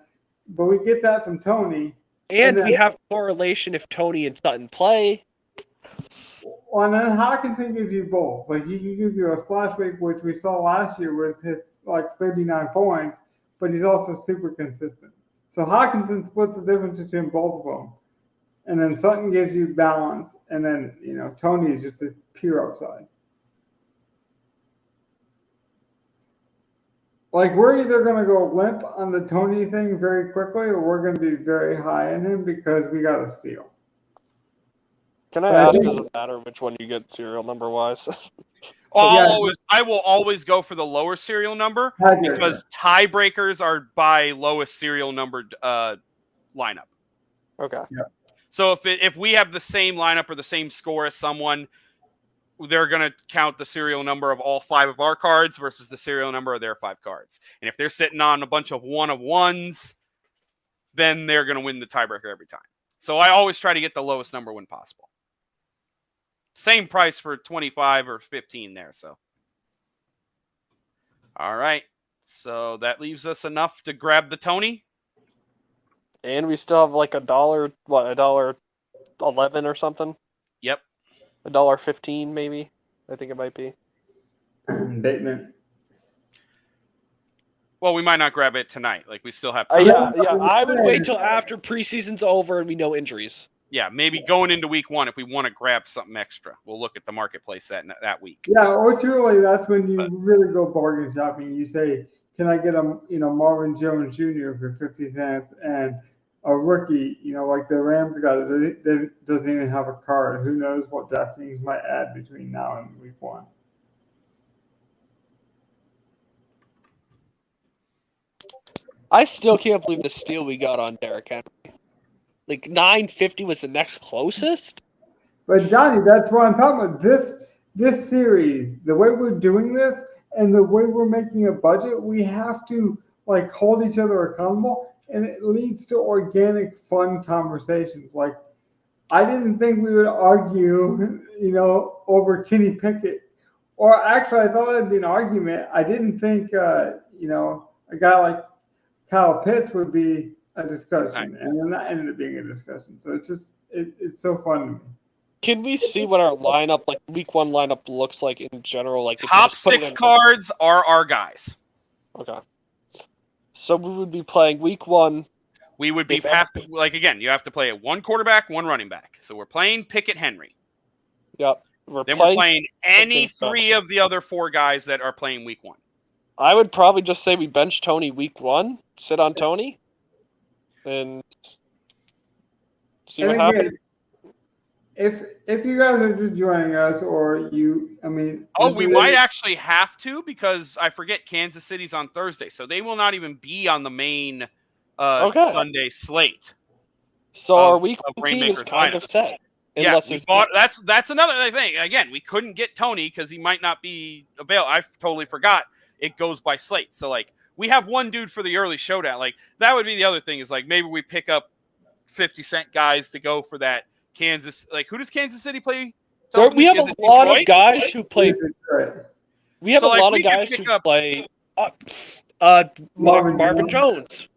but we get that from Tony. And we have correlation if Tony and Sutton play. Well, and then Hawkinson gives you both. Like, he can give you a splash rate, which we saw last year with his 39 points, but he's also super consistent. So Hawkinson splits the difference between both of them. And then Sutton gives you balance, and then Tony is just a pure upside. Like, we're either going to go limp on the Tony thing very quickly, or we're going to be very high in him because we got a steal. Can I But I ask, think- does it matter which one you get serial number wise? I will always go for the lower serial number because tiebreakers are by lowest serial numbered lineup. Okay. So if we have the same lineup or the same score as someone, they're going to count the serial number of all 5 of our cards versus the serial number of their 5 cards. And if they're sitting on a bunch of 1 of 1s, then they're going to win the tiebreaker every time. So I always try to get the lowest number when possible. Same price for 25 or 15 there. So, all right. So that leaves us enough to grab the Tony. And we still have like $1.11 or something? Yep. $1.15 maybe. I think it might be. Bateman. Well, we might not grab it tonight. Like we still have. Yeah. I would wait till after preseason's over and we know injuries. Yeah, maybe going into week 1 if we want to grab something extra. We'll look at the marketplace that week. Yeah, or truly, that's when you really go bargain shopping. You say, "Can I get a Marvin Jones Jr. for 50 cents and a rookie? Like the Rams guy that doesn't even have a card. Who knows what DraftKings might add between now and week 1." I still can't believe the steal we got on Derrick Henry. Like $9.50 was the next closest. But Johnny, that's what I'm talking about. This series, the way we're doing this, and the way we're making a budget, we have to like hold each other accountable, and it leads to organic, fun conversations. Like I didn't think we would argue, over Kenny Pickett, or actually, I thought it'd be an argument. I didn't think, a guy like Kyle Pitts would be a discussion, and then that ended up being a discussion. So it's so fun to me. Can we see what our lineup, like week 1 lineup, looks like in general? Like top 6 cards are our guys. Okay. So we would be playing week 1. We would be you have to play 1 quarterback, 1 running back. So we're playing Pickett Henry. Yep. We're playing any 3 of the other 4 guys that are playing week 1. I would probably just say we bench Tony week 1, sit on Tony, and see what happens. If you guys are just joining us, or we might actually have to, because I forget Kansas City's on Thursday, so they will not even be on the main Sunday slate. So our week 1 team is kind of set. Yeah, that's another thing. Again, we couldn't get Tony because he might not be available. I totally forgot it goes by slate. So like we have 1 dude for the early showdown. Like that would be the other thing, is like maybe we pick up 50-cent guys to go for that Kansas. Like who does Kansas City play? We have a lot of guys who play. We have a lot of guys who play. Marvin Jones.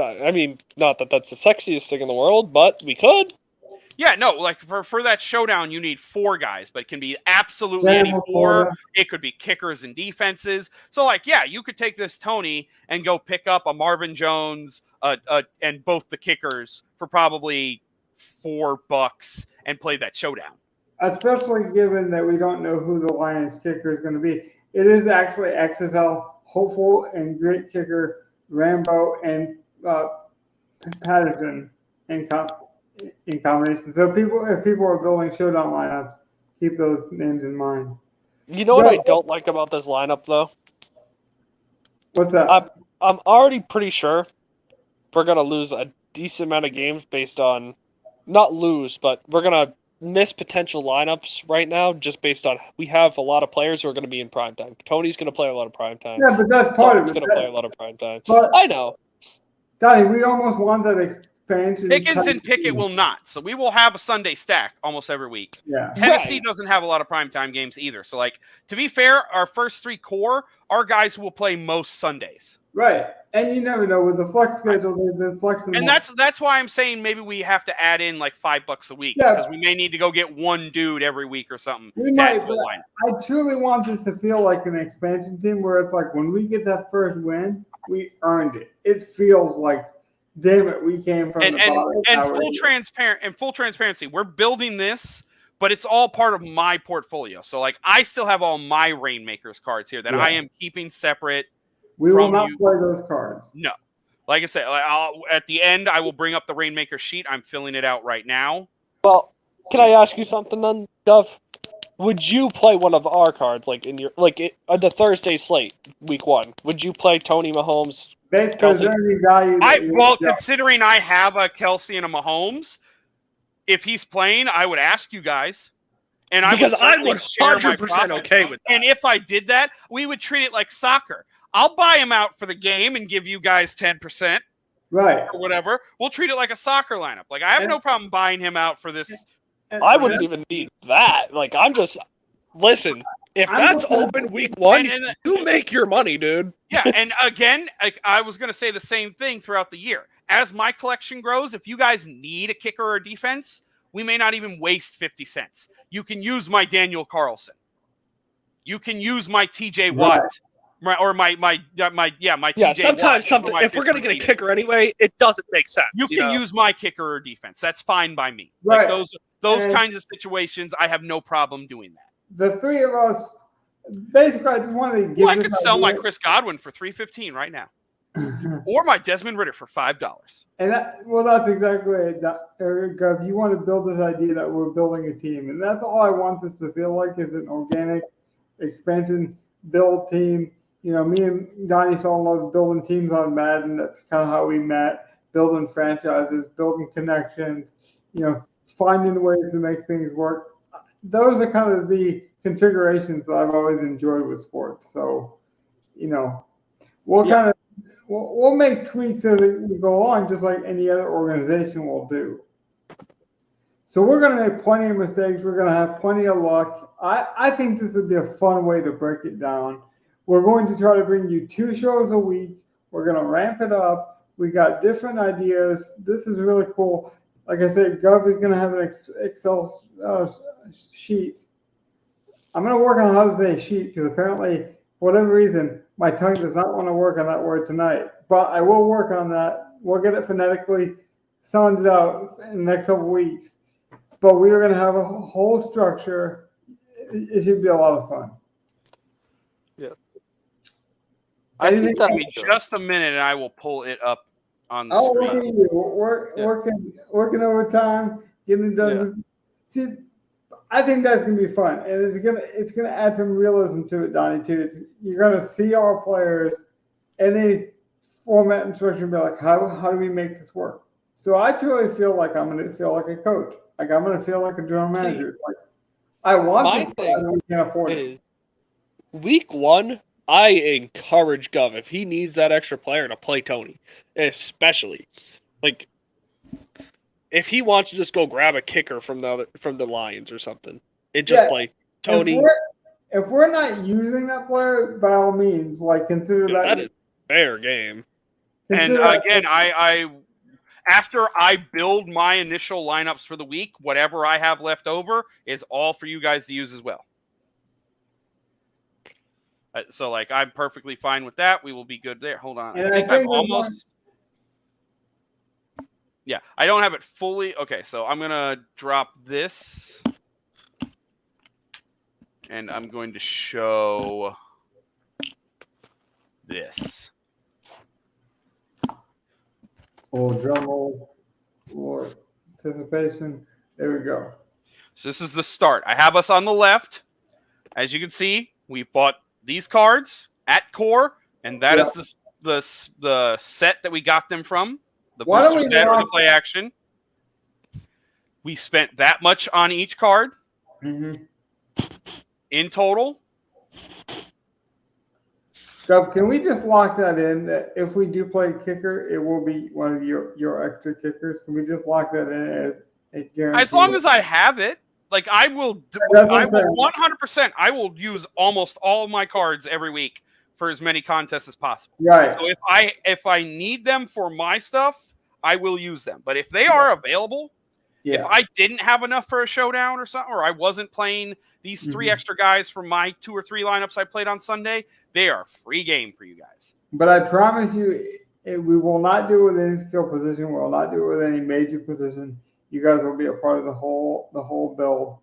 I mean, not that that's the sexiest thing in the world, but we could. Yeah, no, like for that showdown, you need 4 guys, but it can be absolutely any 4. It could be kickers and defenses. So, like, yeah, you could take this Tony and go pick up a Marvin Jones and both the kickers for probably $4 and play that showdown. Especially given that we don't know who the Lions kicker is going to be. It is actually XFL hopeful and great kicker Rambo and Patterson in combination. So if people are building showdown lineups, keep those names in mind. You know what I don't like about this lineup, though? What's that? I'm already pretty sure we're going to lose a decent amount of games based on, not lose, but we're going to miss potential lineups right now just based on we have a lot of players who are going to be in primetime. Tony's going to play a lot of primetime. Yeah, but that's part of it. Going to play a lot of primetime. But, I know. Donnie, we almost want that expansion. Pickens and Pickett will not. So we will have a Sunday stack almost every week. Yeah. Tennessee doesn't have a lot of primetime games either. So, like, to be fair, our first 3 core are guys who will play most Sundays. Right. And you never know with the flex schedule, they've been flexing. And that's why I'm saying maybe we have to add in like $5 a week, because we may need to go get 1 dude every week or something. We might, but I truly want this to feel like an expansion team where it's like when we get that first win, we earned it. It feels like, damn it, we came from the bottom. And full transparency, we're building this, but it's all part of my portfolio. So like I still have all my Rainmakers cards here that I am keeping separate. We will not play those cards. No. Like I said, at the end, I will bring up the Rainmaker sheet. I'm filling it out right now. Well, can I ask you something then, Dove? Would you play one of our cards, like in your the Thursday slate, week 1? Would you play Tony Mahomes? Basically, is there any value? Considering I have a Kelsey and a Mahomes, if he's playing, I would ask you guys. And Because I'm 100% okay with that. And if I did that, we would treat it like soccer. I'll buy him out for the game and give you guys 10%. Right. Or whatever. We'll treat it like a soccer lineup. Like, I have no problem buying him out for this. I wouldn't even need that. Like, listen, if that's open week 1, you make your money, dude. Yeah, and again, I was going to say the same thing throughout the year. As my collection grows, if you guys need a kicker or a defense, we may not even waste 50 cents. You can use my Daniel Carlson. You can use my TJ Watt. Right. Or my TJ Yeah, sometimes if we're going to get a kicker anyway, it doesn't make sense. You can use my kicker or defense. That's fine by me. Right. Like those kinds of situations, I have no problem doing that. The three of us, basically, I just wanted to give I could sell my Chris Godwin for $315 right now. Or my Desmond Ridder for $5. And that's exactly it, Gov. You want to build this idea that we're building a team, and that's all I want this to feel like is an organic expansion build team. You know, me and Donnie fell in love with building teams on Madden. That's kind of how we met, building franchises, building connections, you know, finding ways to make things work. Those are kind of the considerations that I've always enjoyed with sports. So, you know, we'll make tweaks as we go along, just like any other organization will do. So we're going to make plenty of mistakes. We're going to have plenty of luck. I think this would be a fun way to break it down. We're going to try to bring you 2 shows a week. We're going to ramp it up. We got different ideas. This is really cool. Like I said, Gov is going to have an Excel sheet. I'm going to work on how to say sheet because apparently, for whatever reason, my tongue does not want to work on that word tonight. But I will work on that. We'll get it phonetically sounded out in the next couple of weeks. But we are going to have a whole structure. It should be a lot of fun. Yeah. I think that's just a minute, and I will pull it up on the Look screen. at you. Working overtime, getting it done. See, I think that's gonna be fun, and it's gonna add some realism to it, Donnie. Too. You're gonna see our players, and any format and structure, and be like, how do we make this work? So I truly feel like I'm gonna feel like a coach. Like I'm gonna feel like a general manager. Like I want to, and we can't afford it. Week 1. I encourage Gov if he needs that extra player to play Tony, especially like if he wants to just go grab a kicker from the Lions or something and just play Tony. If we're not using that player, by all means, like consider that is fair game. And again, I after I build my initial lineups for the week, whatever I have left over is all for you guys to use as well. So, like, I'm perfectly fine with that. We will be good there. Hold on. I think I'm almost... Yeah, I don't have it fully. Okay, so I'm going to drop this. And I'm going to show this. Oh, drum roll. More anticipation. There we go. So this is the start. I have us on the left. As you can see, we bought these cards at core, and that is the set that we got them from, the booster set or the play action. We spent that much on each card in total. Gov, can we just lock that in? That if we do play kicker, it will be one of your extra kickers. Can we just lock that in as a guarantee? As long as I have it. Like, I will 100%. I will use almost all of my cards every week for as many contests as possible. Right. So if I need them for my stuff, I will use them. But if they are available, if I didn't have enough for a showdown or something, or I wasn't playing these 3 extra guys from my 2 or 3 lineups I played on Sunday, they are free game for you guys. But I promise you, we will not do it with any skill position. We will not do it with any major position. You guys will be a part of the whole build.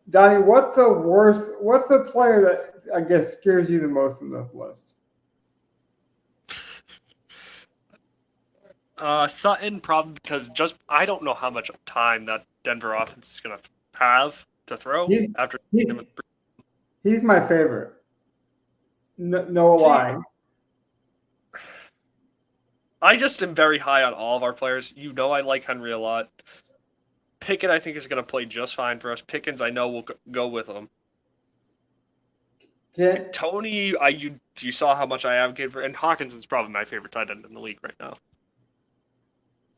Donnie, what's the player that I guess scares you the most in this list? Sutton probably because I don't know how much time that Denver offense is going to have to throw He- after. he- He's my favorite. No lie. I just am very high on all of our players. You know, I like Henry a lot. Pickett, I think, is going to play just fine for us. Pickens, I know, will go with him. Tony, you saw how much I advocate for, and Hawkinson's probably my favorite tight end in the league right now.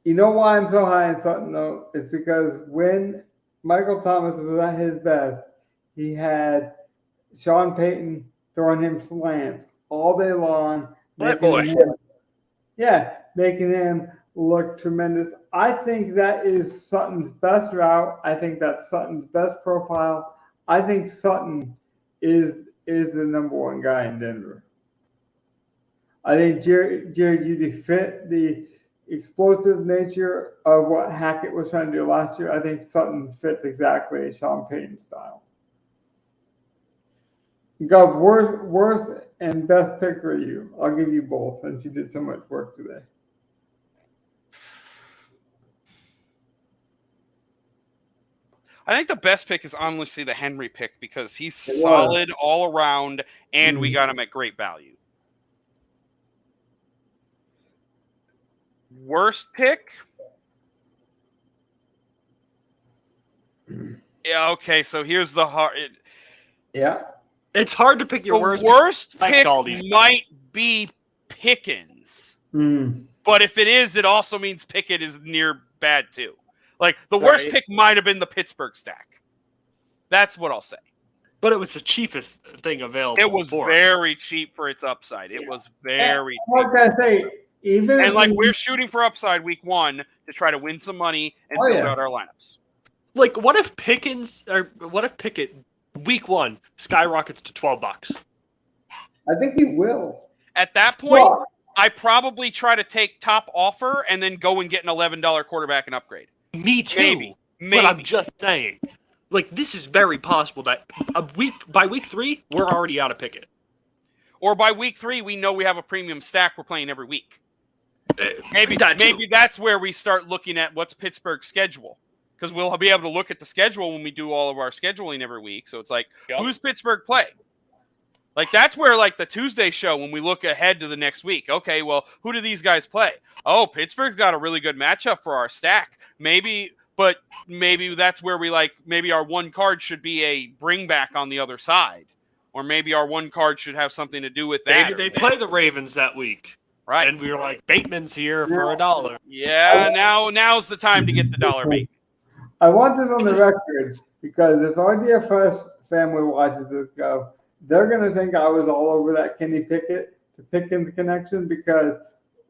You know why I'm so high in Sutton, though? It's because when Michael Thomas was at his best, he had Sean Payton throwing him slants all day long. Making him look tremendous. I think that is Sutton's best route. I think that's Sutton's best profile. I think Sutton is the number one guy in Denver. I think Jared Judy fit the explosive nature of what Hackett was trying to do last year. I think Sutton fits exactly Sean Payton style. Gov, worst and best pick for you. I'll give you both since you did so much work today. I think the best pick is honestly the Henry pick because he's solid all around, and we got him at great value. Worst pick? Yeah, okay, so here's the hard... Yeah. It's hard to pick your worst. The worst pick might be Pickens. But if it is, it also means Pickett is near bad too. Like, the worst pick might have been the Pittsburgh stack. That's what I'll say. But it was the cheapest thing available. It was very cheap for its upside. It was very cheap. What can I say? And like we're shooting for upside week 1 to try to win some money and build out our lineups. Like, what if Pickett week 1 skyrockets to $12? I think he will. At that point, I probably try to take top offer and then go and get an $11 quarterback and upgrade. Me too. Maybe. But I'm just saying. Like, this is very possible that by week 3, we're already out of Pickett. Or by week 3, we know we have a premium stack we're playing every week. Maybe that's where we start looking at what's Pittsburgh's schedule. Because we'll be able to look at the schedule when we do all of our scheduling every week. So it's like, who's Pittsburgh play? Like, that's where, like, the Tuesday show, when we look ahead to the next week. Okay, well, who do these guys play? Oh, Pittsburgh's got a really good matchup for our stack. Maybe that's where we, like, maybe our one card should be a bring back on the other side. Or maybe our one card should have something to do with that. Maybe they play the Ravens that week. Right. And we were like, Bateman's here for $1. Yeah, now's the time to get the dollar Bateman. I want this on the record because if our DFS family watches this, Gov, they're going to think I was all over that Kenny Pickett to Pickens connection because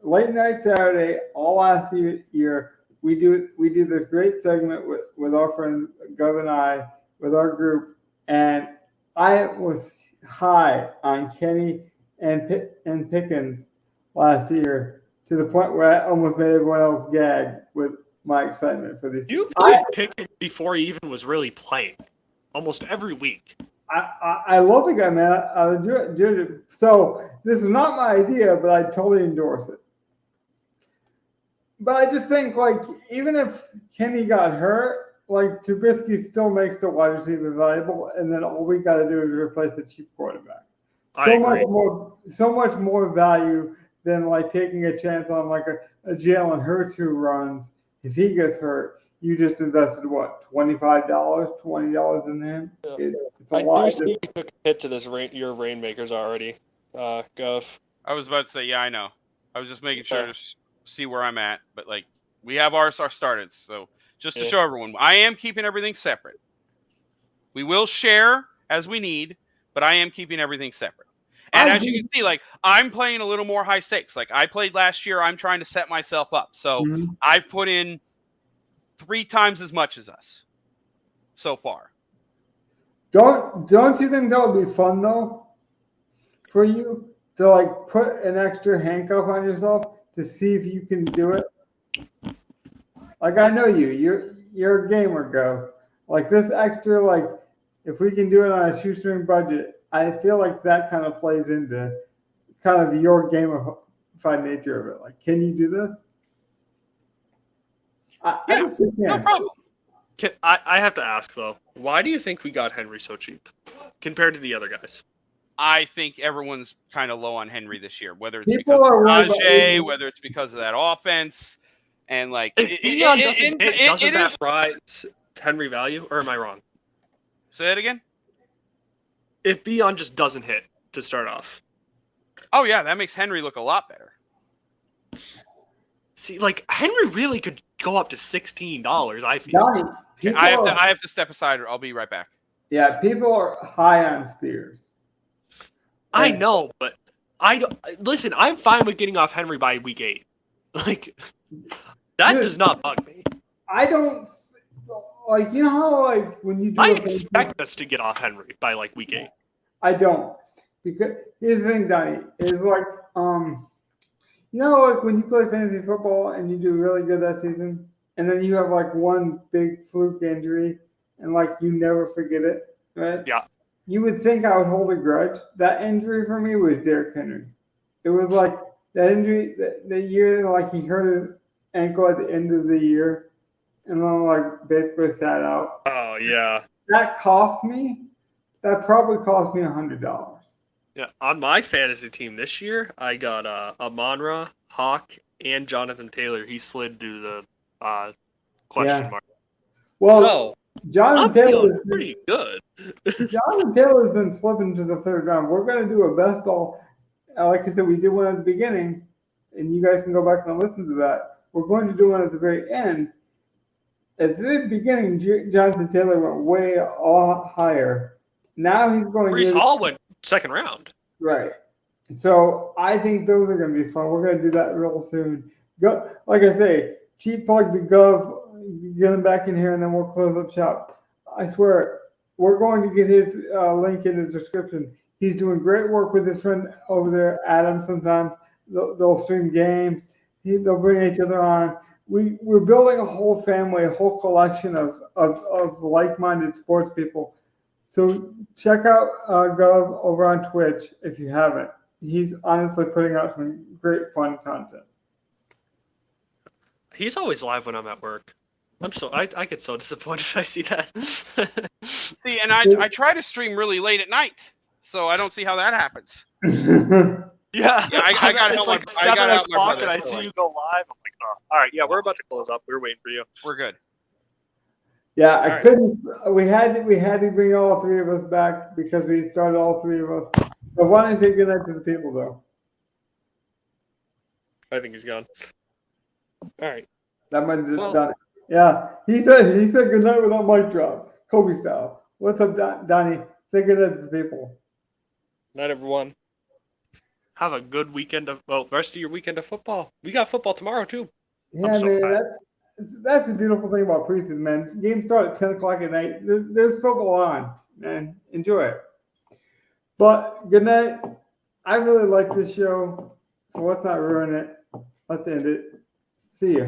late night Saturday, all last year, we do this great segment with our friends Gov and I, with our group, and I was high on Kenny and Pickens last year to the point where I almost made everyone else gag with my excitement for this. You played Pickens before he even was really playing, almost every week. I love the guy, man. I do it. So this is not my idea, but I totally endorse it. But I just think, like, even if Kenny got hurt, like, Trubisky still makes the wide receiver valuable, and then all we got to do is replace a cheap quarterback. So much more value than, like, taking a chance on, like, a Jalen Hurts who runs. If he gets hurt, you just invested, what, $25, $20 in him? Yeah. It's a lot. I do see you took a hit to your Rainmakers already, Gov. I was about to say, yeah, I know. I was just making sure to see where I'm at. But, like, we have our started. So just to show everyone, I am keeping everything separate. We will share as we need, but I am keeping everything separate. And as you can see, like, I'm playing a little more high stakes. Like, I played last year. I'm trying to set myself up. So I've put in 3 times as much as us so far. Don't you think that would be fun, though, for you to, like, put an extra handcuff on yourself to see if you can do it? Like, I know you're a gamer, Go. Like, this extra, like, if we can do it on a shoestring budget, I feel like that kind of plays into kind of your gamified nature of it. Like, can you do this? I Yeah, don't think no can. problem. I have to ask though, why do you think we got Henry so cheap compared to the other guys? I think everyone's kind of low on Henry this year, whether it's People because are of worried about Najee, losing. whether it's because of that offense, and like If Dion doesn't hit, doesn't it that is. rise Henry value, or am I wrong? Say that again. If Dion just doesn't hit to start off, Oh yeah, that makes Henry look a lot better. see, like Henry really could go up to $16. I feel. Donnie, Okay, people I are, have to step aside, or I'll be right back. yeah, people are high on Spears. I And know, but I don't listen. I'm fine with getting off Henry by week 8. Like that Dude, does not bug me. I don't like, you know how like when you do I a fantasy- expect us to get off Henry by like week 8. I don't, because here's the thing, Donnie, is like you know, like when you play fantasy football and you do really good that season, and then you have like one big fluke injury, and like you never forget it, right? Yeah. You would think I would hold a grudge. That injury for me was Derrick Henry. It was like that injury, the year like he hurt his ankle at the end of the year, and then like basically sat out. Oh yeah. That cost me. That probably cost me $100. Yeah. On my fantasy team this year, I got Amon-Ra, Hawk, and Jonathan Taylor. He slid due the question Yeah. mark. Well, So Jonathan I'm Taylor feeling has been- pretty good. Jonathan Taylor's been slipping to the third round. We're going to do a best ball. Like I said, we did one at the beginning, and you guys can go back and listen to that. We're going to do one at the very end. At the very beginning, Jonathan Taylor went way all higher. Now he's going Brees to Hall went second round. right. So I think those are going to be fun. We're going to do that real soon. Go, like I say, cheap plug to Gov. Get him back in here, and then we'll close up shop. I swear, we're going to get his link in the description. He's doing great work with his friend over there, Adam. Sometimes they'll stream games. They'll bring each other on. We're building a whole family, a whole collection of like-minded sports people. So check out Gov over on Twitch if you haven't. He's honestly putting out some great fun content. He's always live when I'm at work. I get so disappointed if I see that. See, and I try to stream really late at night, so I don't see how that happens. Yeah, I got it's out like I got 7 out my o'clock and brother, I so see like- you go live. I'm like, oh, all right, yeah, we're about to close up. We're waiting for you. We're good. Yeah, I right. couldn't. We had to bring all three of us back because we started all three of us. But why don't you say goodnight to the people though? I think he's gone. All right. That might have Well- done it. Yeah, he said goodnight without mic drop, Kobe style. What's up, Donnie? Say goodnight to the people. Night, everyone. Have a good weekend rest of your weekend of football. We got football tomorrow too. Yeah, so man, glad. that's the beautiful thing about preseason, man. Games start at 10 o'clock at night. There's football on, man. Enjoy it. But good night. I really like this show, so let's not ruin it. Let's end it. See ya.